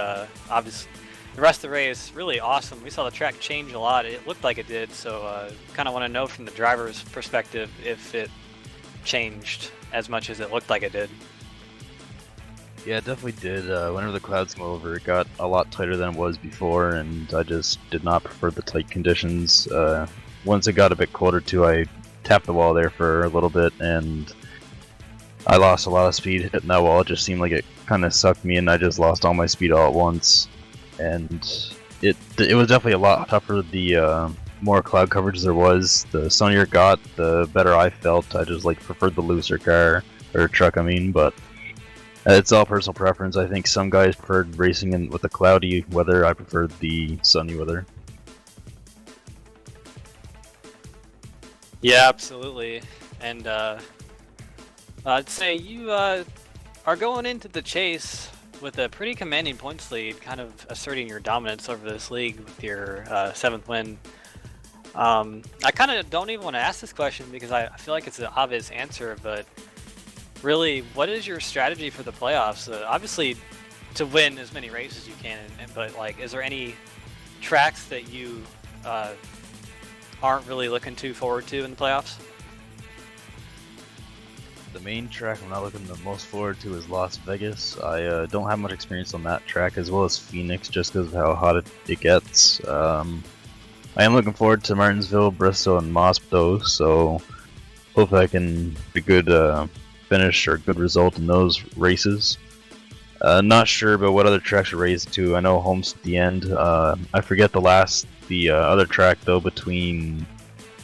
obviously, the rest of the race really awesome. We saw the track change a lot. It looked like it did, so kind of want to know from the driver's perspective if it changed as much as it looked like it did. Yeah, it definitely did. Whenever the clouds came over, it got a lot tighter than it was before, and I just did not prefer the tight conditions. Once it got a bit colder too, I tapped the wall there for a little bit, and I lost a lot of speed hitting that wall. It just seemed like it kind of sucked me, and I just lost all my speed all at once. And it was definitely a lot tougher the more cloud coverage there was. The sunnier it got, the better I felt. I just preferred the looser car, or truck I mean, but it's all personal preference. I think some guys preferred racing with the cloudy weather. I preferred the sunny weather. Yeah, absolutely. And I'd say you are going into the chase with a pretty commanding points lead, kind of asserting your dominance over this league with your 7th win. I kind of don't even want to ask this question because I feel like it's an obvious answer, but really, what is your strategy for the playoffs? Obviously, to win as many races as you can, but like, is there any tracks that you aren't really looking too forward to in the playoffs? The main track I'm not looking the most forward to is Las Vegas. I don't have much experience on that track, as well as Phoenix, just because of how hot it gets. I am looking forward to Martinsville, Bristol, and Moss, though, so hopefully I can be good finish or good result in those races. Not sure about what other tracks are raised to. I know Holmes at the end. I forget the other track though in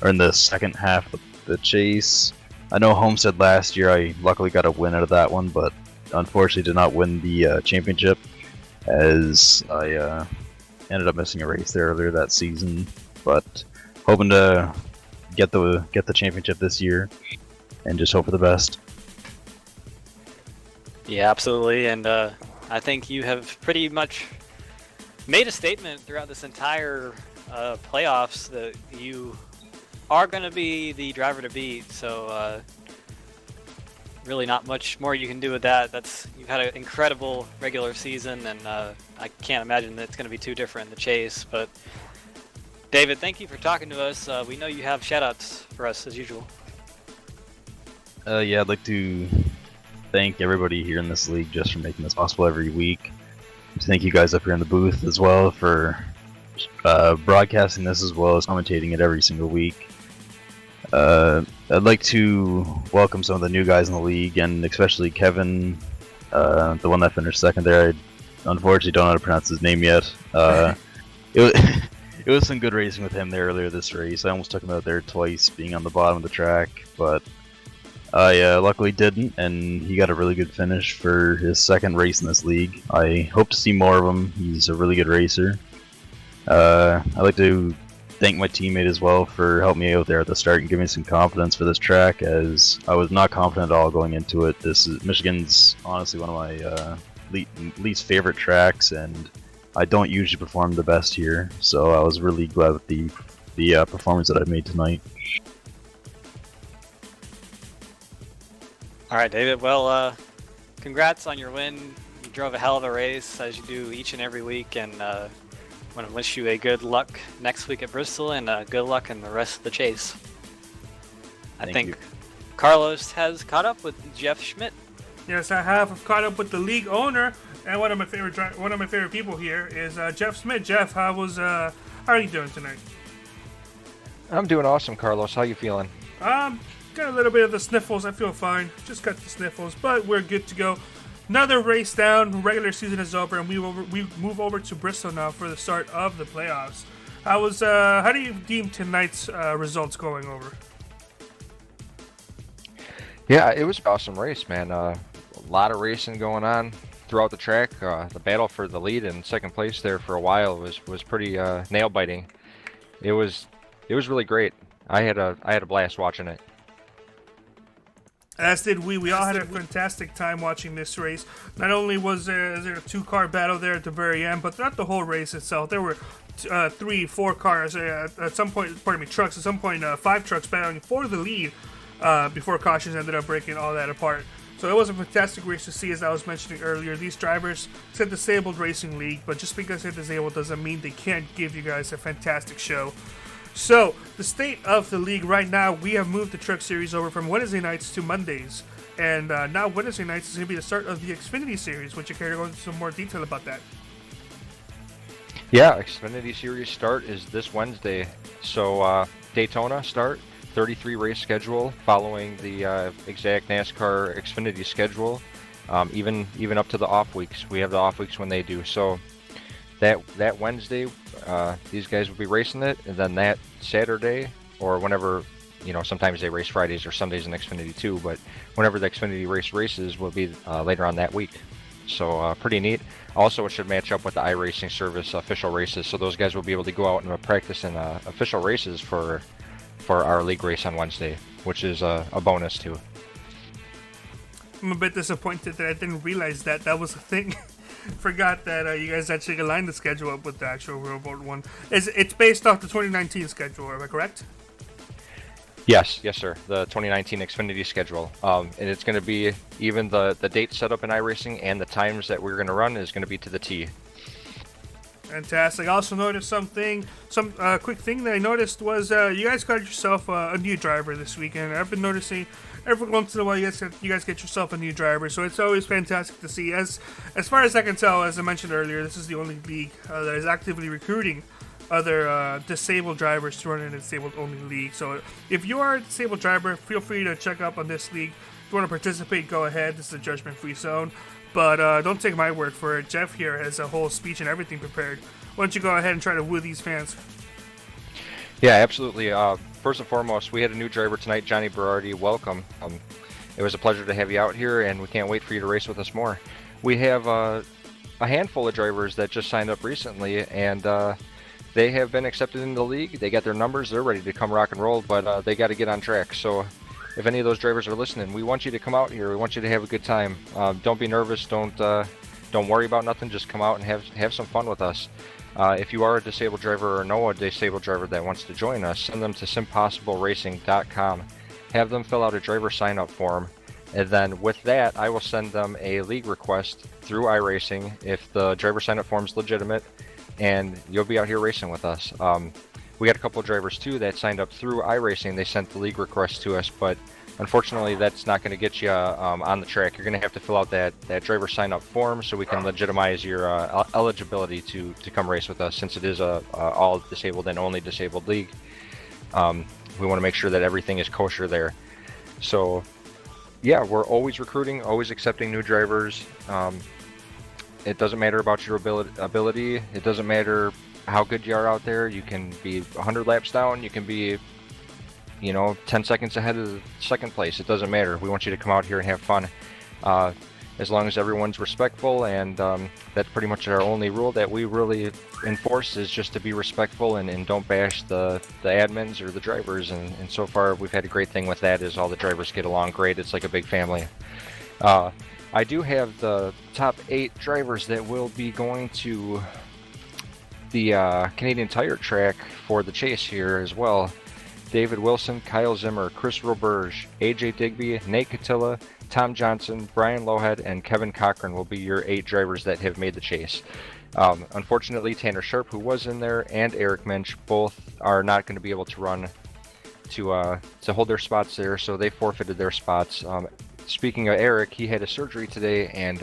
the second half of the chase. I know Homestead last year. I luckily got a win out of that one, but unfortunately did not win the championship, as I ended up missing a race there earlier that season. But hoping to get the championship this year, and just hope for the best. Yeah, absolutely, and I think you have pretty much made a statement throughout this entire playoffs that you are going to be the driver to beat, so really not much more you can do with that. You've had an incredible regular season, and I can't imagine that it's going to be too different in the chase. But David, thank you for talking to us. We know you have shoutouts for us as usual. Yeah, I'd like to thank everybody here in this league just for making this possible every week. Thank you guys up here in the booth as well for broadcasting this, as well as commentating it every single week. I'd like to welcome some of the new guys in the league, and especially Kevin, the one that finished second there. I unfortunately don't know how to pronounce his name yet. It was some good racing with him there earlier this race. I almost took him out there twice, being on the bottom of the track, but I luckily didn't, and he got a really good finish for his second race in this league. I hope to see more of him. He's a really good racer. I'd like to thank my teammate as well for helping me out there at the start and giving me some confidence for this track, as I was not confident at all going into it. Michigan's honestly one of my least favorite tracks, and I don't usually perform the best here, so I was really glad with the performance that I made tonight. All right, David. Well, congrats on your win. You drove a hell of a race, as you do each and every week, and I want to wish you a good luck next week at Bristol, and good luck in the rest of the chase. I think Carlos has caught up with Jeff Schmidt. Yes, I have. I've caught up with the league owner, and one of my favorite people here is Jeff Smith. Jeff, how are you doing tonight? I'm doing awesome, Carlos. How you feeling? Got a little bit of the sniffles. I feel fine. Just got the sniffles, but we're good to go. Another race down. Regular season is over, and we move over to Bristol now for the start of the playoffs. How do you deem tonight's results going over? Yeah, it was an awesome race, man. A lot of racing going on throughout the track. The battle for the lead and second place there for a while was pretty nail biting. It was really great. I had a blast watching it. As did we. We all had a fantastic time watching this race. Not only was there a two-car battle there at the very end, but throughout the whole race itself, there were 3-4 cars at some point. Trucks at some point. 5 trucks battling for the lead before cautions ended up breaking all that apart. So it was a fantastic race to see, as I was mentioning earlier. These drivers, it's a disabled racing league, but just because they're disabled doesn't mean they can't give you guys a fantastic show. So, the state of the league right now, we have moved the Truck Series over from Wednesday nights to Mondays. And now Wednesday nights is going to be the start of the Xfinity Series. Would you care to go into some more detail about that? Yeah, Xfinity Series start is this Wednesday. So, Daytona start, 33 race schedule, following the exact NASCAR Xfinity schedule. Even up to the off weeks. We have the off weeks when they do. So, that Wednesday, these guys will be racing it, and then that Saturday, or whenever, sometimes they race Fridays or Sundays in Xfinity too, but whenever the Xfinity races will be later on that week. So pretty neat. Also, it should match up with the iRacing Service official races, so those guys will be able to go out and practice in official races for our league race on Wednesday, which is a bonus too. I'm a bit disappointed that I didn't realize that was a thing. Forgot that you guys actually aligned the schedule up with the actual real world one. It's based off the 2019 schedule, am I correct? Yes, sir. The 2019 Xfinity schedule, and it's going to be even the date set up in iRacing and the times that we're going to run is going to be to the T. Fantastic. I also noticed some quick thing that I noticed was you guys got yourself a new driver this weekend. I've been noticing every once in a while you guys get yourself a new driver, so it's always fantastic to see. As far as I can tell, as I mentioned earlier, this is the only league that is actively recruiting other disabled drivers to run in a disabled only league. So if you are a disabled driver, feel free to check up on this league. If you want to participate, go ahead. This is a judgment-free zone. But don't take my word for it. Jeff here has a whole speech and everything prepared. Why don't you go ahead and try to woo these fans? Yeah, absolutely. First and foremost, we had a new driver tonight, Johnny Berardi. Welcome. It was a pleasure to have you out here, and we can't wait for you to race with us more. We have a handful of drivers that just signed up recently, and they have been accepted in the league. They got their numbers. They're ready to come rock and roll, but they got to get on track. So if any of those drivers are listening, we want you to come out here. We want you to have a good time. Don't be nervous. Don't worry about nothing. Just come out and have some fun with us. If you are a disabled driver or know a disabled driver that wants to join us, send them to SimPossibleRacing.com. Have them fill out a driver sign-up form, and then with that, I will send them a league request through iRacing if the driver sign-up form is legitimate, and you'll be out here racing with us. We got a couple of drivers too that signed up through iRacing. They sent the league request to us, but unfortunately that's not going to get you on the track. You're going to have to fill out that driver sign-up form so we can legitimize your eligibility to come race with us, since it is a all disabled and only disabled league. We want to make sure that everything is kosher there. So yeah, we're always recruiting, always accepting new drivers. It doesn't matter about your ability. It doesn't matter how good you are out there. You can be 100 laps down. You can be, 10 seconds ahead of the second place. It doesn't matter. We want you to come out here and have fun. As long as everyone's respectful, and that's pretty much our only rule that we really enforce, is just to be respectful and don't bash the admins or the drivers. And so far we've had a great thing with that, is all the drivers get along great. It's like a big family. I do have the top 8 drivers that will be going to the Canadian Tire track for the chase here as well. David Wilson, Kyle Zimmer, Chris Roberge, AJ Digby, Nate Catilla, Tom Johnson, Brian Lowhead, and Kevin Cochran will be your 8 drivers that have made the chase. Unfortunately, Tanner Sharp, who was in there, and Eric Minch both are not going to be able to run to hold their spots there, so they forfeited their spots. Speaking of Eric, he had a surgery today, and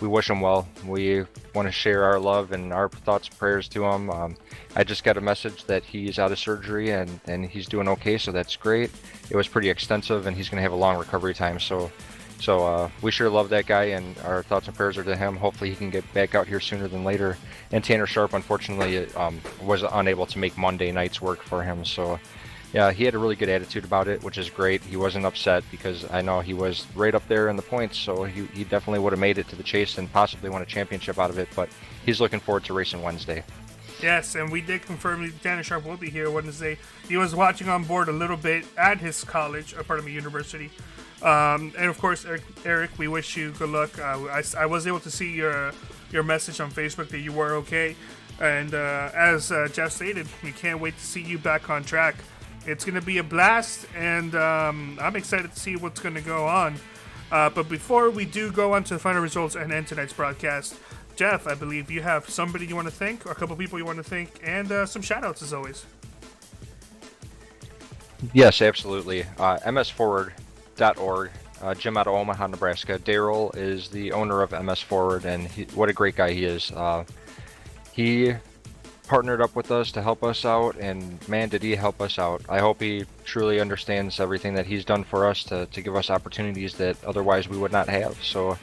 we wish him well. We want to share our love and our thoughts and prayers to him. I just got a message that he's out of surgery and he's doing okay, so that's great. It was pretty extensive, and he's going to have a long recovery time, so we sure love that guy, and our thoughts and prayers are to him. Hopefully he can get back out here sooner than later. And Tanner Sharp, unfortunately, was unable to make Monday nights work for him, so yeah, he had a really good attitude about it, which is great. He wasn't upset, because I know he was right up there in the points, so he definitely would have made it to the chase and possibly won a championship out of it, but he's looking forward to racing Wednesday. Yes, and we did confirm that Tanner Sharp will be here Wednesday. He was watching on board a little bit at his college, university. And of course, Eric, we wish you good luck. I was able to see your message on Facebook that you were okay. And as Jeff stated, we can't wait to see you back on track. It's going to be a blast, and I'm excited to see what's going to go on. But before we do go on to the final results and end tonight's broadcast, Jeff, I believe you have somebody you want to thank, or a couple people you want to thank, and some shout-outs as always. Yes, absolutely. MSForward.org, Jim out of Omaha, Nebraska. Daryl is the owner of MS Forward, and what a great guy he is. He partnered up with us to help us out, and man, did he help us out. I hope he truly understands everything that he's done for us to give us opportunities that otherwise we would not have. So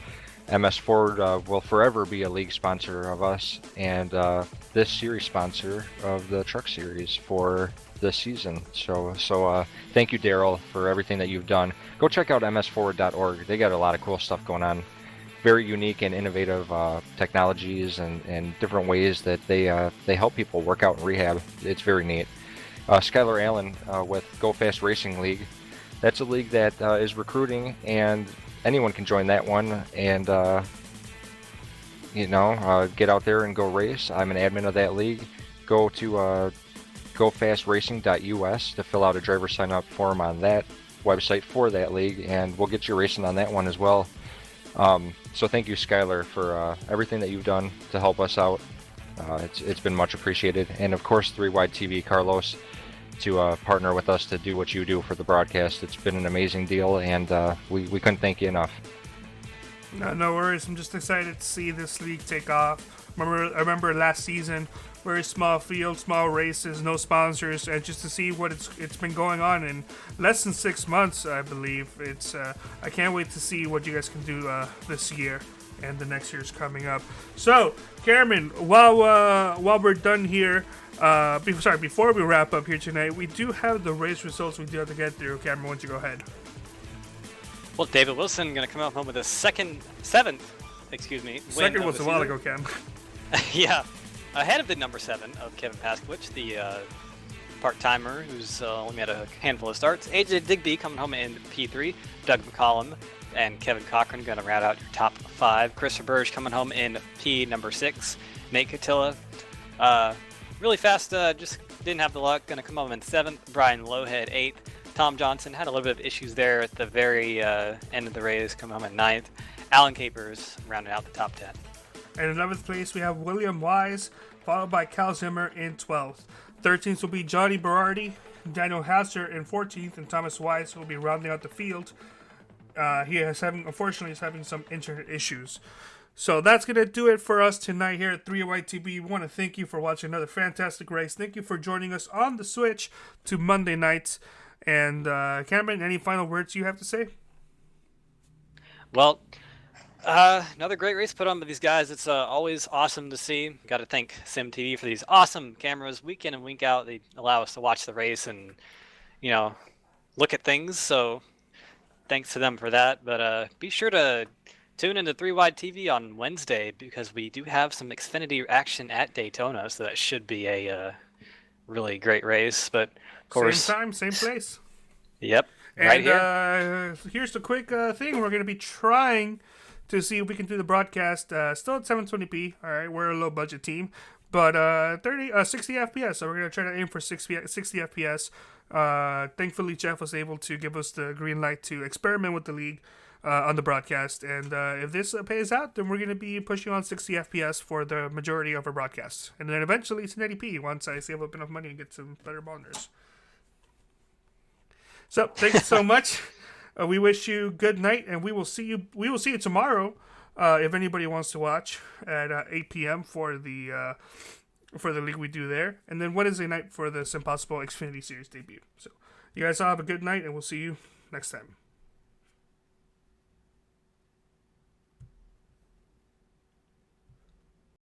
MS Forward will forever be a league sponsor of us, and this series sponsor of the truck series for this season. So thank you, Daryl, for everything that you've done. Go check out msforward.org. They got a lot of cool stuff going on. Very unique and innovative technologies and different ways that they help people work out and rehab. It's very neat. Skylar Allen with Go Fast Racing League. That's a league that is recruiting, and anyone can join that one and get out there and go race. I'm an admin of that league. Go to gofastracing.us to fill out a driver sign-up form on that website for that league, and we'll get you racing on that one as well. So thank you, Skylar, for everything that you've done to help us out. It's been much appreciated, and of course 3 Wide TV, Carlos, to partner with us to do what you do for the broadcast. It's been an amazing deal, and we couldn't thank you enough. No worries. I'm just excited to see this league take off. I remember last season, very small field, small races, no sponsors, and just to see what it's been going on in less than 6 months, I believe. It's I can't wait to see what you guys can do this year and the next year's coming up. So, Cameron, while we're done here, before we wrap up here tonight, we do have the race results we do have to get through. Cameron, why don't you go ahead? Well, David Wilson going to come out home with a seventh, win. Second was a while ago, Cam. Yeah, ahead of the number 7 of Kevin Paskowicz, the part-timer who's only had a handful of starts. AJ Digby coming home in P3. Doug McCollum and Kevin Cochran going to round out your top 5. Chris Burge coming home in P number 6. Nate Catilla, really fast, just didn't have the luck. Going to come home in 7th. Brian Lowhead 8th. Tom Johnson had a little bit of issues there at the very end of the race, coming home at 9th. Alan Capers rounding out the top 10. And in 11th place, we have William Wise, followed by Cal Zimmer in 12th. 13th will be Johnny Berardi, Daniel Hasser in 14th, and Thomas Wise will be rounding out the field. Unfortunately, is having some internet issues. So that's going to do it for us tonight here at 3YTB. We want to thank you for watching another fantastic race. Thank you for joining us on the switch to Monday nights. And Cameron, any final words you have to say? Well, another great race put on by these guys. It's always awesome to see. Got to thank SimTV for these awesome cameras week in and week out. They allow us to watch the race and, look at things. So thanks to them for that. But be sure to tune into 3 Wide TV on Wednesday because we do have some Xfinity action at Daytona. So that should be a really great race. But of course, same time, same place. Yep. And right here. Here's the quick thing. We're going to be trying to see if we can do the broadcast still at 720p. All right, we're a low budget team, but 60 FPS. So we're going to try to aim for 60 FPS. Thankfully, Jeff was able to give us the green light to experiment with the league on the broadcast. And if this pays out, then we're going to be pushing on 60 FPS for the majority of our broadcasts. And then eventually it's 1080p once I save up enough money and get some better monitors. So thanks so much. We wish you good night, and we will see you tomorrow. If anybody wants to watch at 8 p.m. for the league we do there, and then Wednesday night for the SimPossible Xfinity Series debut. So you guys all have a good night, and we'll see you next time.